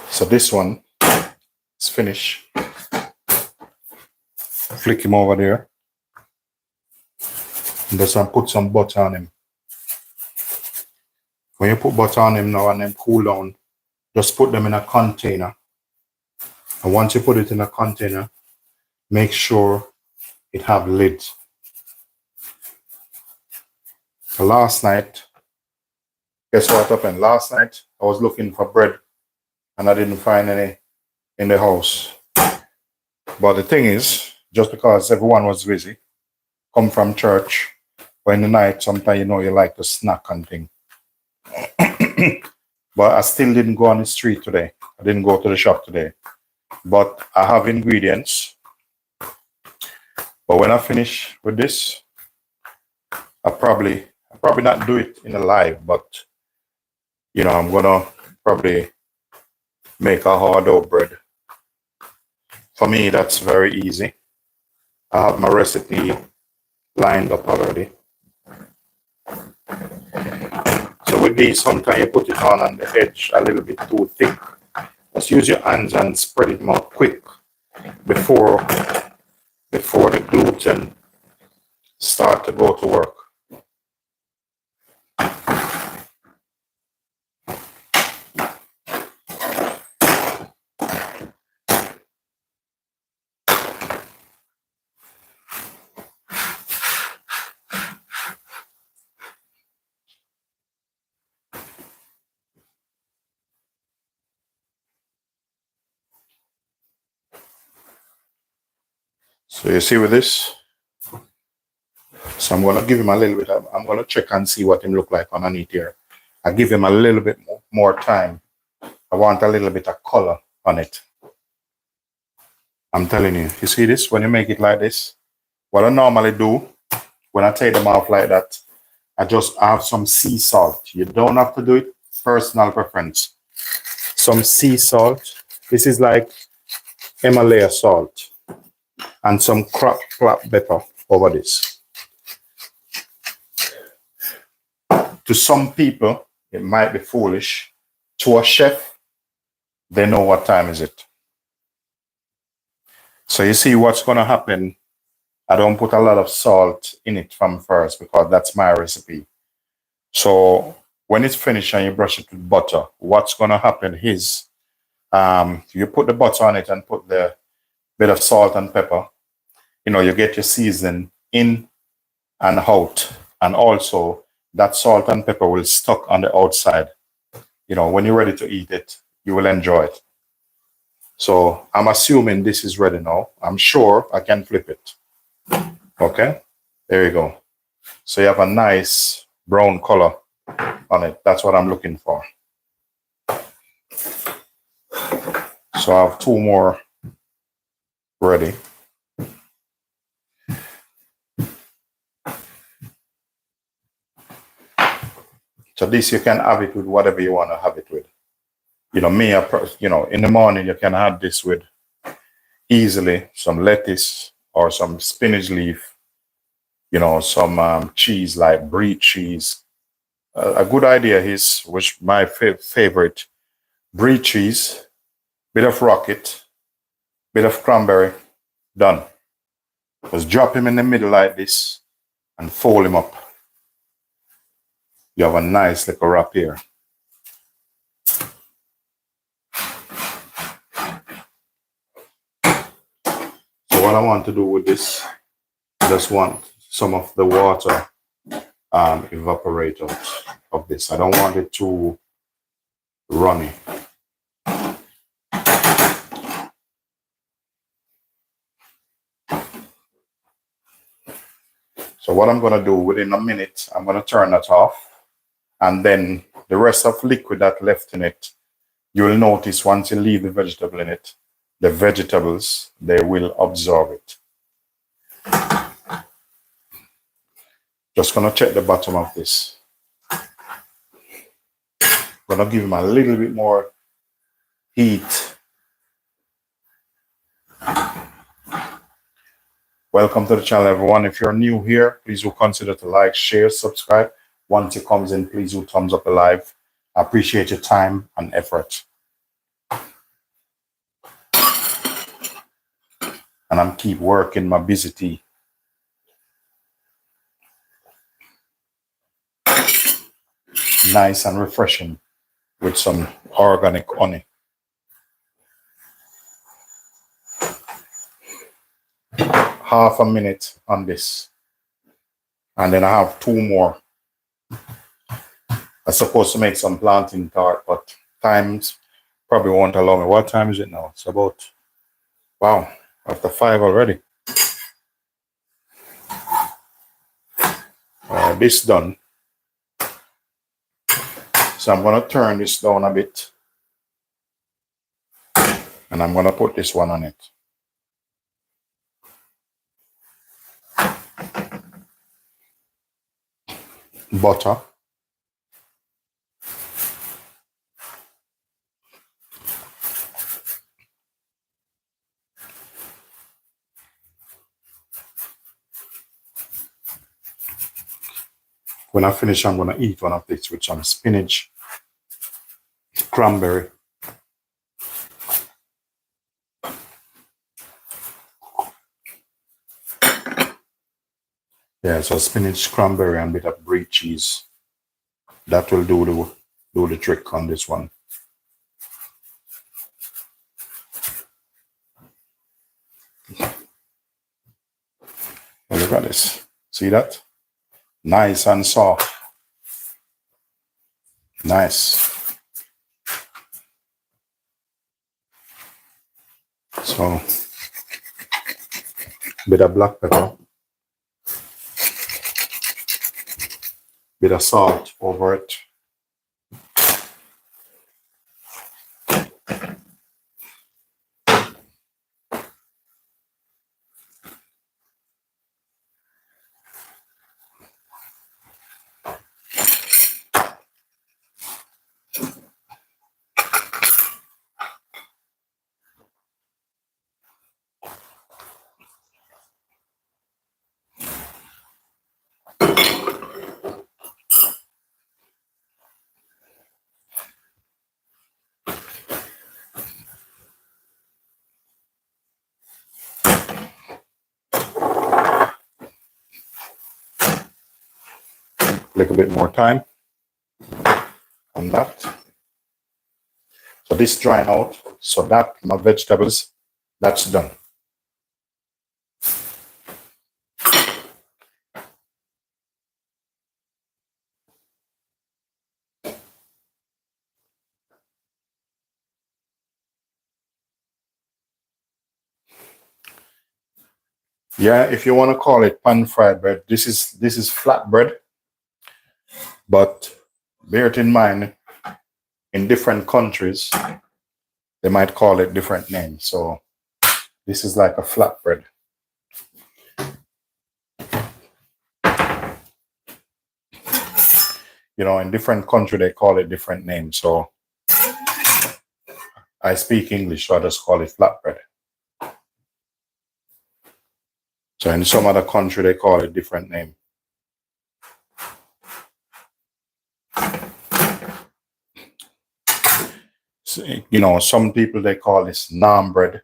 So this one is finished. Flick him over there. And just put some butter on him. When you put butter on him now and then cool down, just put them in a container And once you put it in a container, make sure it have lid. Last night, guess what happened? Last night, I was looking for bread and I didn't find any in the house. But the thing is, just because everyone was busy, come from church, but in the night, sometimes you like to snack and thing. But I still didn't go on the street today. I didn't go to the shop today. But I have ingredients. But when I finish with this, I'll probably not do it in a live, but I'm gonna probably make a hard dough bread. For me, that's very easy. I have my recipe lined up already. So with these, sometimes you put it on the edge a little bit too thick. Just use your hands and spread it more quick before the gluten start to go to work. So you see with this, so I'm gonna give him a little bit. I'm gonna check and see what him look like underneath here. I give him a little bit more time. I want a little bit of color on it. I'm telling you, you see this? When you make it like this, what I normally do when I take them off like that, I just have some sea salt. You don't have to do it, personal preference. Some sea salt. This is like Himalaya salt. And some cracked black pepper over this. To some people, it might be foolish. To a chef, they know what time is it. So you see what's going to happen. I don't put a lot of salt in it from first because that's my recipe. So when it's finished and you brush it with butter, what's going to happen is you put the butter on it and put the bit of salt and pepper. You get your seasoning in and out. And also that salt and pepper will stuck on the outside. When you're ready to eat it, you will enjoy it. So I'm assuming this is ready now. I'm sure I can flip it. Okay, there you go. So you have a nice brown color on it. That's what I'm looking for. So I have two more ready. So this you can have it with whatever you want to have it with. In the morning you can have this with easily some lettuce or some spinach leaf, some cheese like brie cheese. A good idea is, which my favorite, brie cheese, bit of rocket, bit of cranberry, done. Just drop him in the middle like this and fold him up. You have a nice little wrap here. So what I want to do with this, I just want some of the water evaporate out of this. I don't want it too runny. So what I'm going to do within a minute, I'm going to turn that off. And then the rest of liquid that left in it, you will notice once you leave the vegetable in it, the vegetables, they will absorb it. Just going to check the bottom of this. Going to give him a little bit more heat. Welcome to the channel, everyone. If you're new here, please do consider to like, share, subscribe. Once it comes in, please do thumbs up the live. I appreciate your time and effort. And I'm keep working my busy tea. Nice and refreshing with some organic honey. half a minute on this. And then I have 2 more. I'm supposed to make some plantain tart, but times probably won't allow me. What time is it now? It's about, wow, after 5 already. This done. So I'm going to turn this down a bit. And I'm going to put this one on it. Butter. When I finish, I'm going to eat one of these with some spinach, cranberry. Yeah, so spinach, cranberry, and a bit of brie cheese. That will do the trick on this one. Well, look at this. See that? Nice and soft. Nice. So, bit of black pepper, bit of salt over it. A little bit more time on that. So this drying out. So that, my vegetables, that's done. Yeah, if you want to call it pan fried bread, this is flatbread. But bear it in mind, in different countries, they might call it different names. So this is like a flatbread. You know, in different country, they call it different names. So I speak English, so I just call it flatbread. So in some other country, they call it different name. So, you know, some people, they call this naan bread.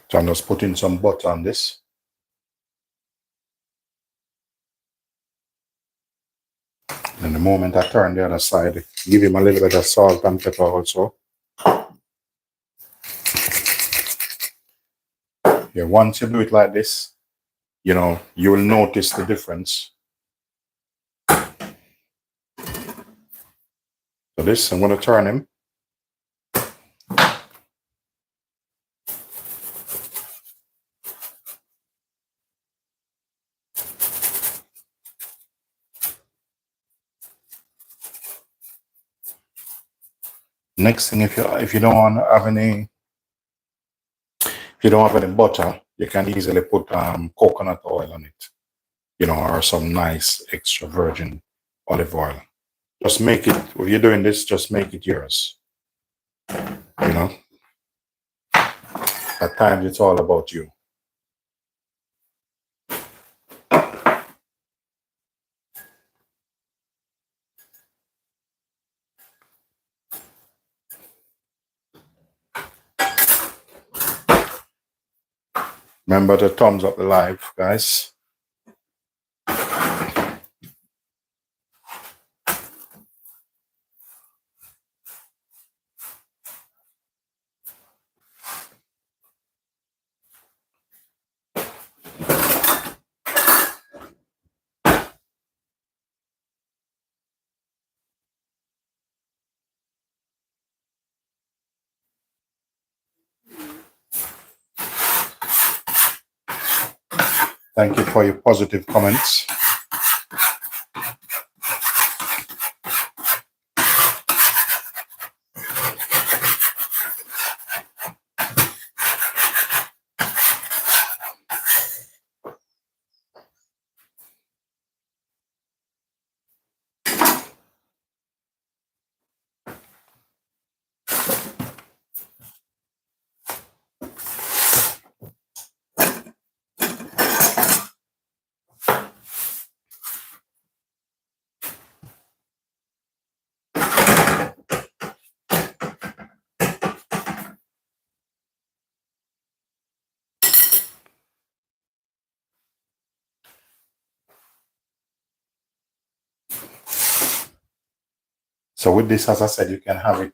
So I'm just putting some butter on this. And the moment I turn the other side, give him a little bit of salt and pepper also. Yeah, once you do it like this, you know, you will notice the difference. So this, I'm going to turn him. Next thing, if you don't want to have any, if you don't have any butter, you can easily put coconut oil on it, you know, or some nice extra virgin olive oil. Just make it, if you're doing this, just make it yours. You know, at times it's all about you. Remember to thumbs up the live, guys. Thank you for your positive comments. So with this, as I said, you can have it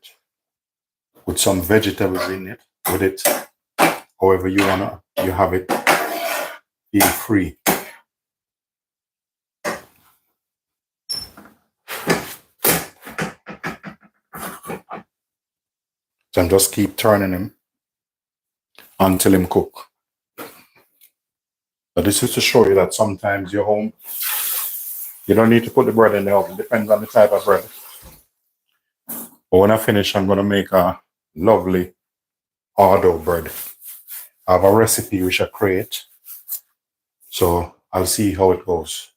with some vegetables in it, with it, however you wanna you have it. Feel free. So I'm just keep turning him until him cook. But this is to show you that sometimes you're home, you don't need to put the bread in the oven. Depends on the type of bread. But when I finish, I'm gonna make a lovely hard-dough bread. I have a recipe which I create, so I'll see how it goes.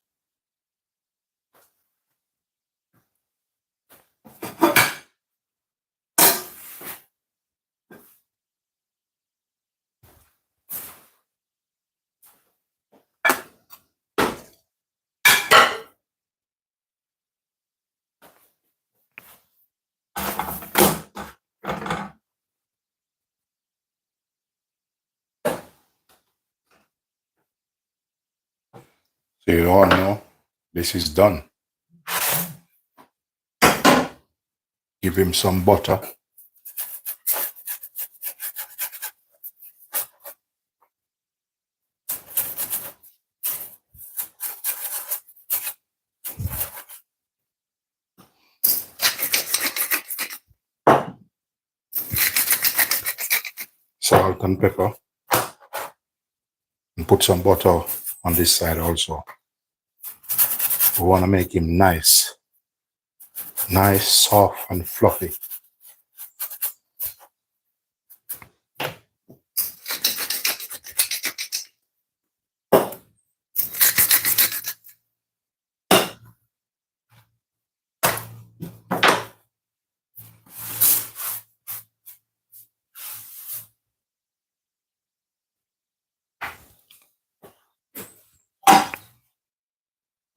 So you all know this is done. Give him some butter. Salt and pepper. And put some butter on this side also. We want to make him nice, soft and fluffy.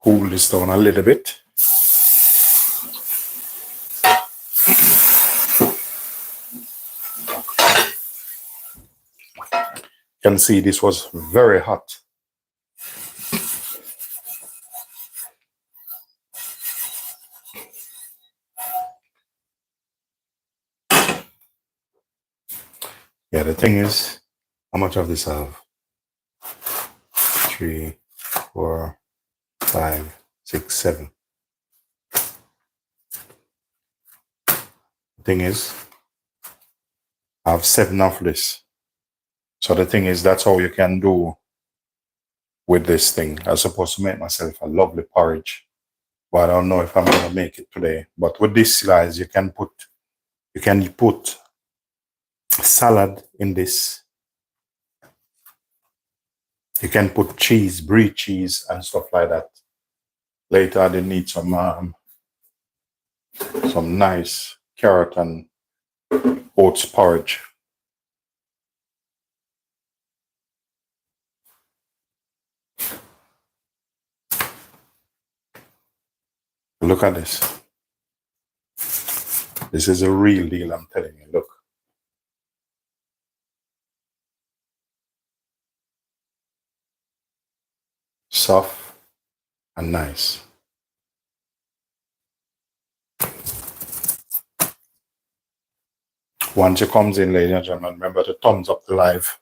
Cool this down a little bit. You can see this was very hot. Yeah, the thing is, how much of this I have? 3, 4, 5, 6, 7. The thing is, I have 7 of this. So the thing is, that's how you can do with this thing. I was supposed to make myself a lovely porridge, but I don't know if I'm gonna make it today. But with this, guys, you can put salad in this. You can put cheese, brie cheese, and stuff like that. Later, I need some nice carrot and oats porridge. Look at this. This is a real deal, I'm telling you. Look. soft and nice. Once it comes in, ladies and gentlemen, remember to thumbs up the live.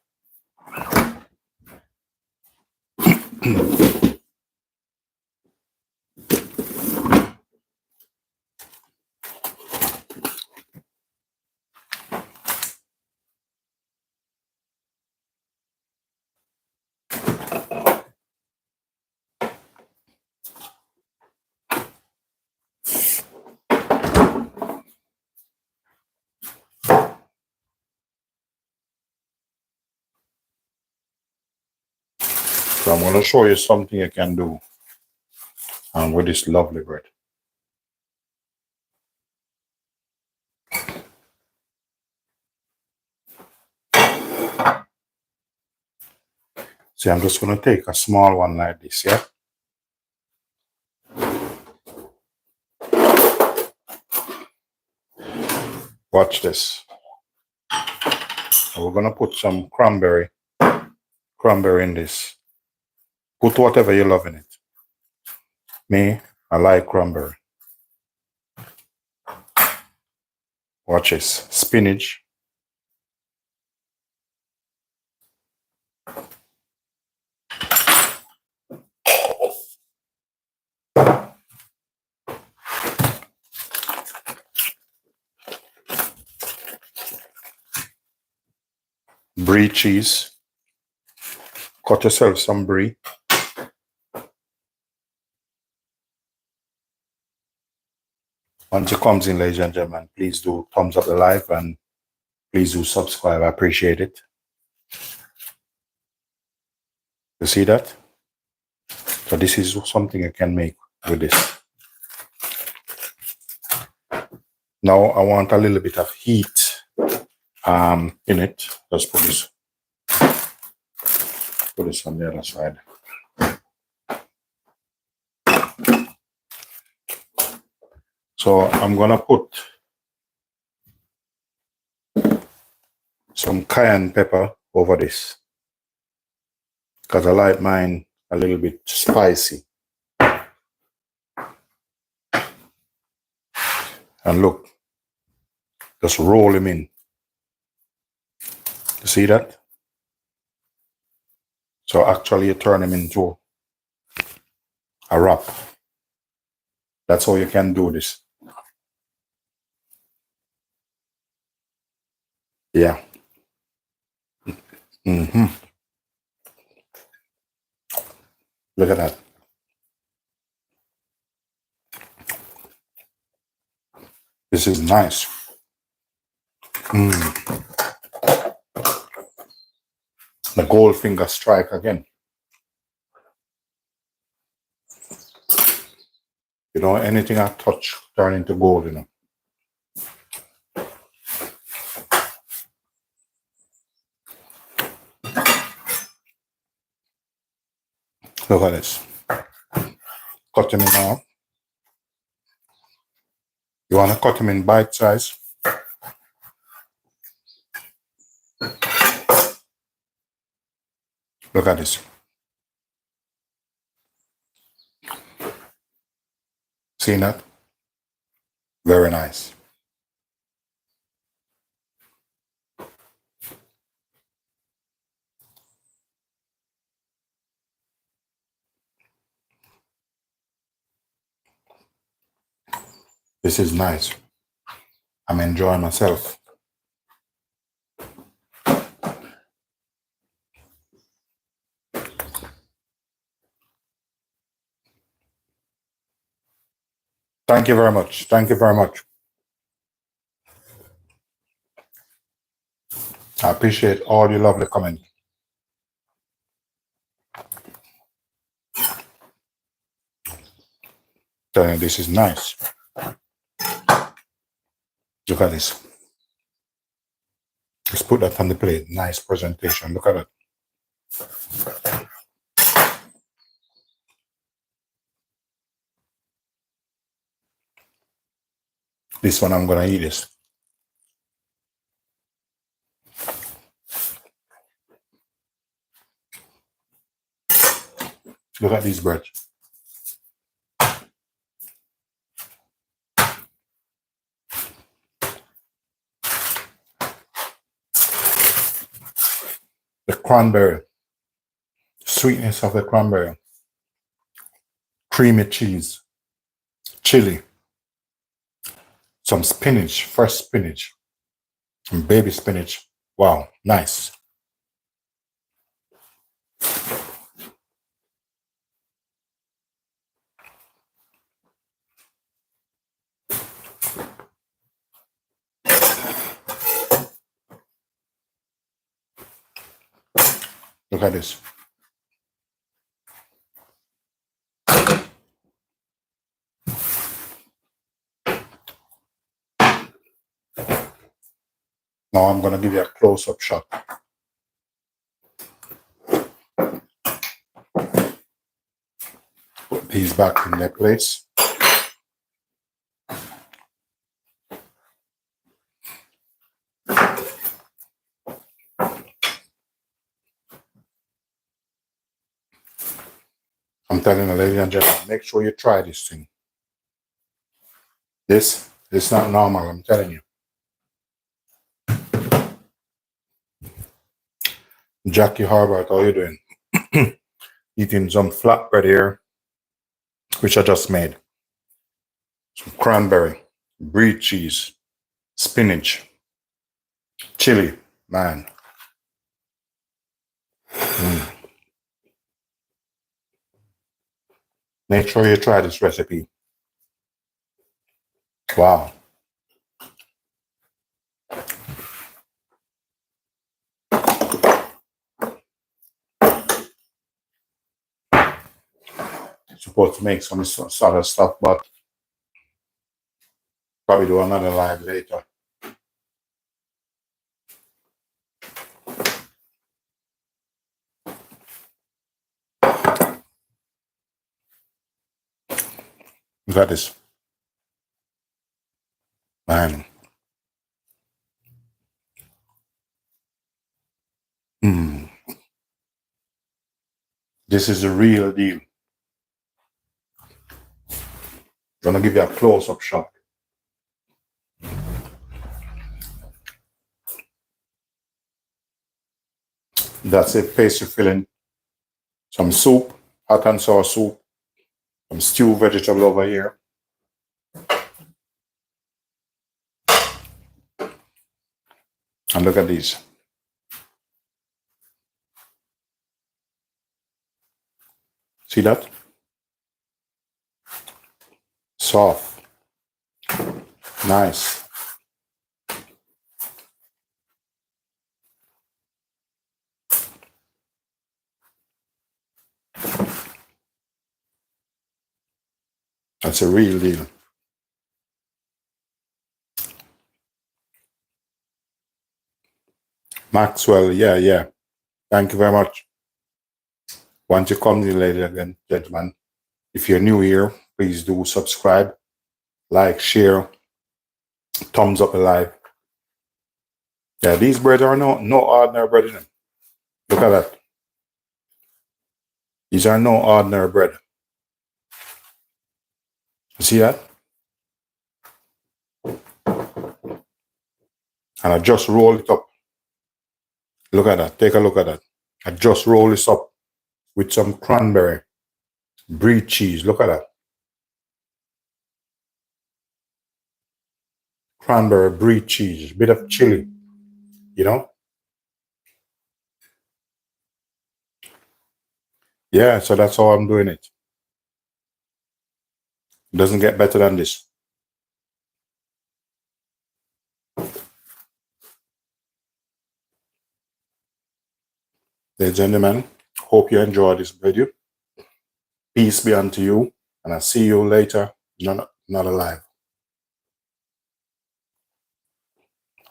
So I'm going to show you something you can do with this lovely bread. See, I'm just going to take a small one like this, yeah? Watch this. We're going to put some cranberry in this. Put whatever you love in it. Me, I like cranberry. Watch this. Spinach. Brie cheese. Cut yourself some brie. Once it comes in, ladies and gentlemen, please do thumbs up the live and please do subscribe. I appreciate it. You see that? So this is something I can make with this. Now I want a little bit of heat in it. Let's put this on the other side. So I'm gonna put some cayenne pepper over this because I like mine a little bit spicy. And look, just roll him in. You see that? So actually you turn him into a wrap. That's how you can do this. Yeah. Look at that. This is nice. The gold finger strike again. You know, anything I touch turn into gold, you know. Look at this. Cut them in half. You want to cut them in bite size. Look at this. See that? Very nice. This is nice. I'm enjoying myself. Thank you very much. Thank you very much. I appreciate all your lovely comments. Telling you, this is nice. Look at this. Just put that on the plate. Nice presentation. Look at it. This one I'm gonna eat this. Look at these bread. The cranberry, sweetness of the cranberry, creamy cheese, chili, some spinach, fresh spinach, some baby spinach. Wow, nice. Look at this. Now I'm going to give you a close-up shot. Put these back in their place. I'm telling you, ladies and gentlemen, make sure you try this thing. This is not normal, I'm telling you. Jackie Harbert, how you doing? Eating some flatbread here, which I just made. Some cranberry, brie cheese, spinach, chili, man. Make sure you try this recipe. Wow. Supposed to make some sort of stuff, but probably do another live later. Look at this. Man. This is the real deal. Gonna give you a close-up shot. That's it, pastry filling. Some soup, hot and sour soup. Some stewed vegetable over here. And look at these. See that? Soft. Nice. That's a real deal. Maxwell, yeah. Thank you very much. Want to come to, ladies and gentlemen. If you're new here, please do subscribe, like, share, thumbs up alive. Yeah, these bread are no ordinary bread in them. Look at that. These are no ordinary bread. You see that? And I just roll it up. Look at that. Take a look at that. I just roll this up with some cranberry, brie cheese. Look at that. Cranberry, brie cheese, bit of chili, you know? Yeah, so that's how I'm doing it. It doesn't get better than this. Ladies and gentlemen, hope you enjoyed this video. Peace be unto you, and I'll see you later, not alive.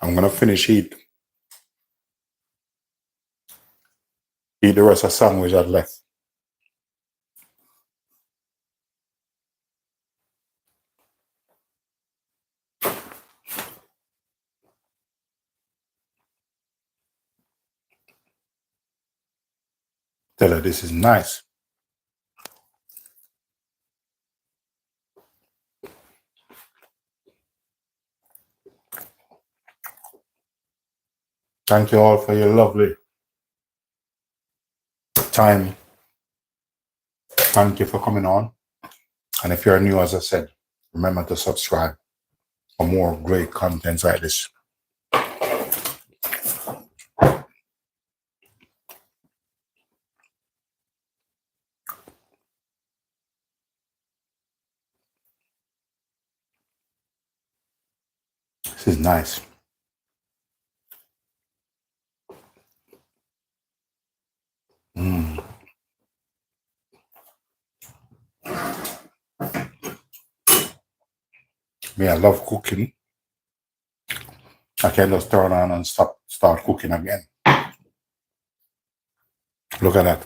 I'm gonna finish eat the rest of the sandwich I've left. Tell her this is nice. Thank you all for your lovely time. Thank you for coming on. And if you're new, as I said, remember to subscribe for more great contents like this. This is nice. Me, I love cooking. I can just turn on and start cooking again. Look at that.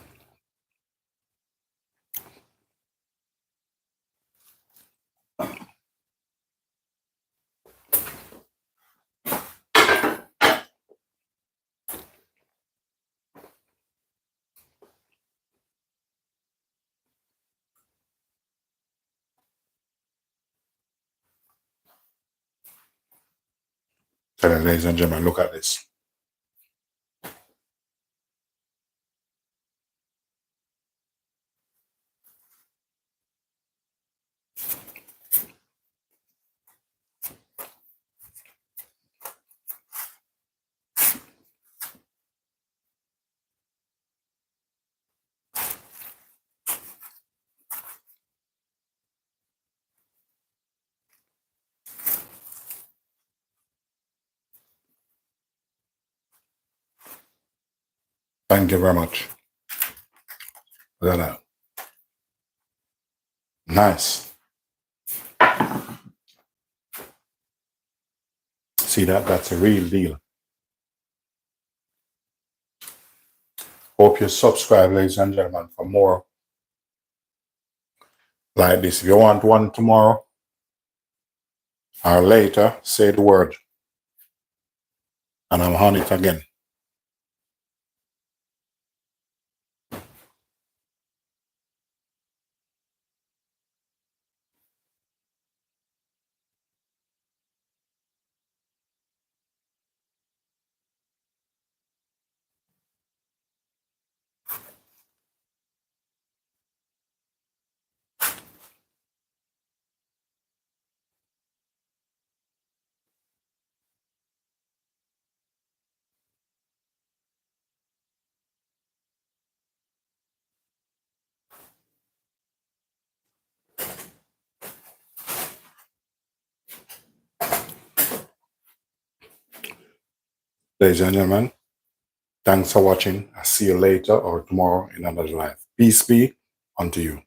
So, ladies and gentlemen, look at this. Thank you very much. Look at that. Nice. See that? That's a real deal. Hope you subscribe, ladies and gentlemen, for more like this. If you want one tomorrow or later, say the word. And I'm on it again. Ladies and gentlemen, thanks for watching. I'll see you later or tomorrow in another live. Peace be unto you.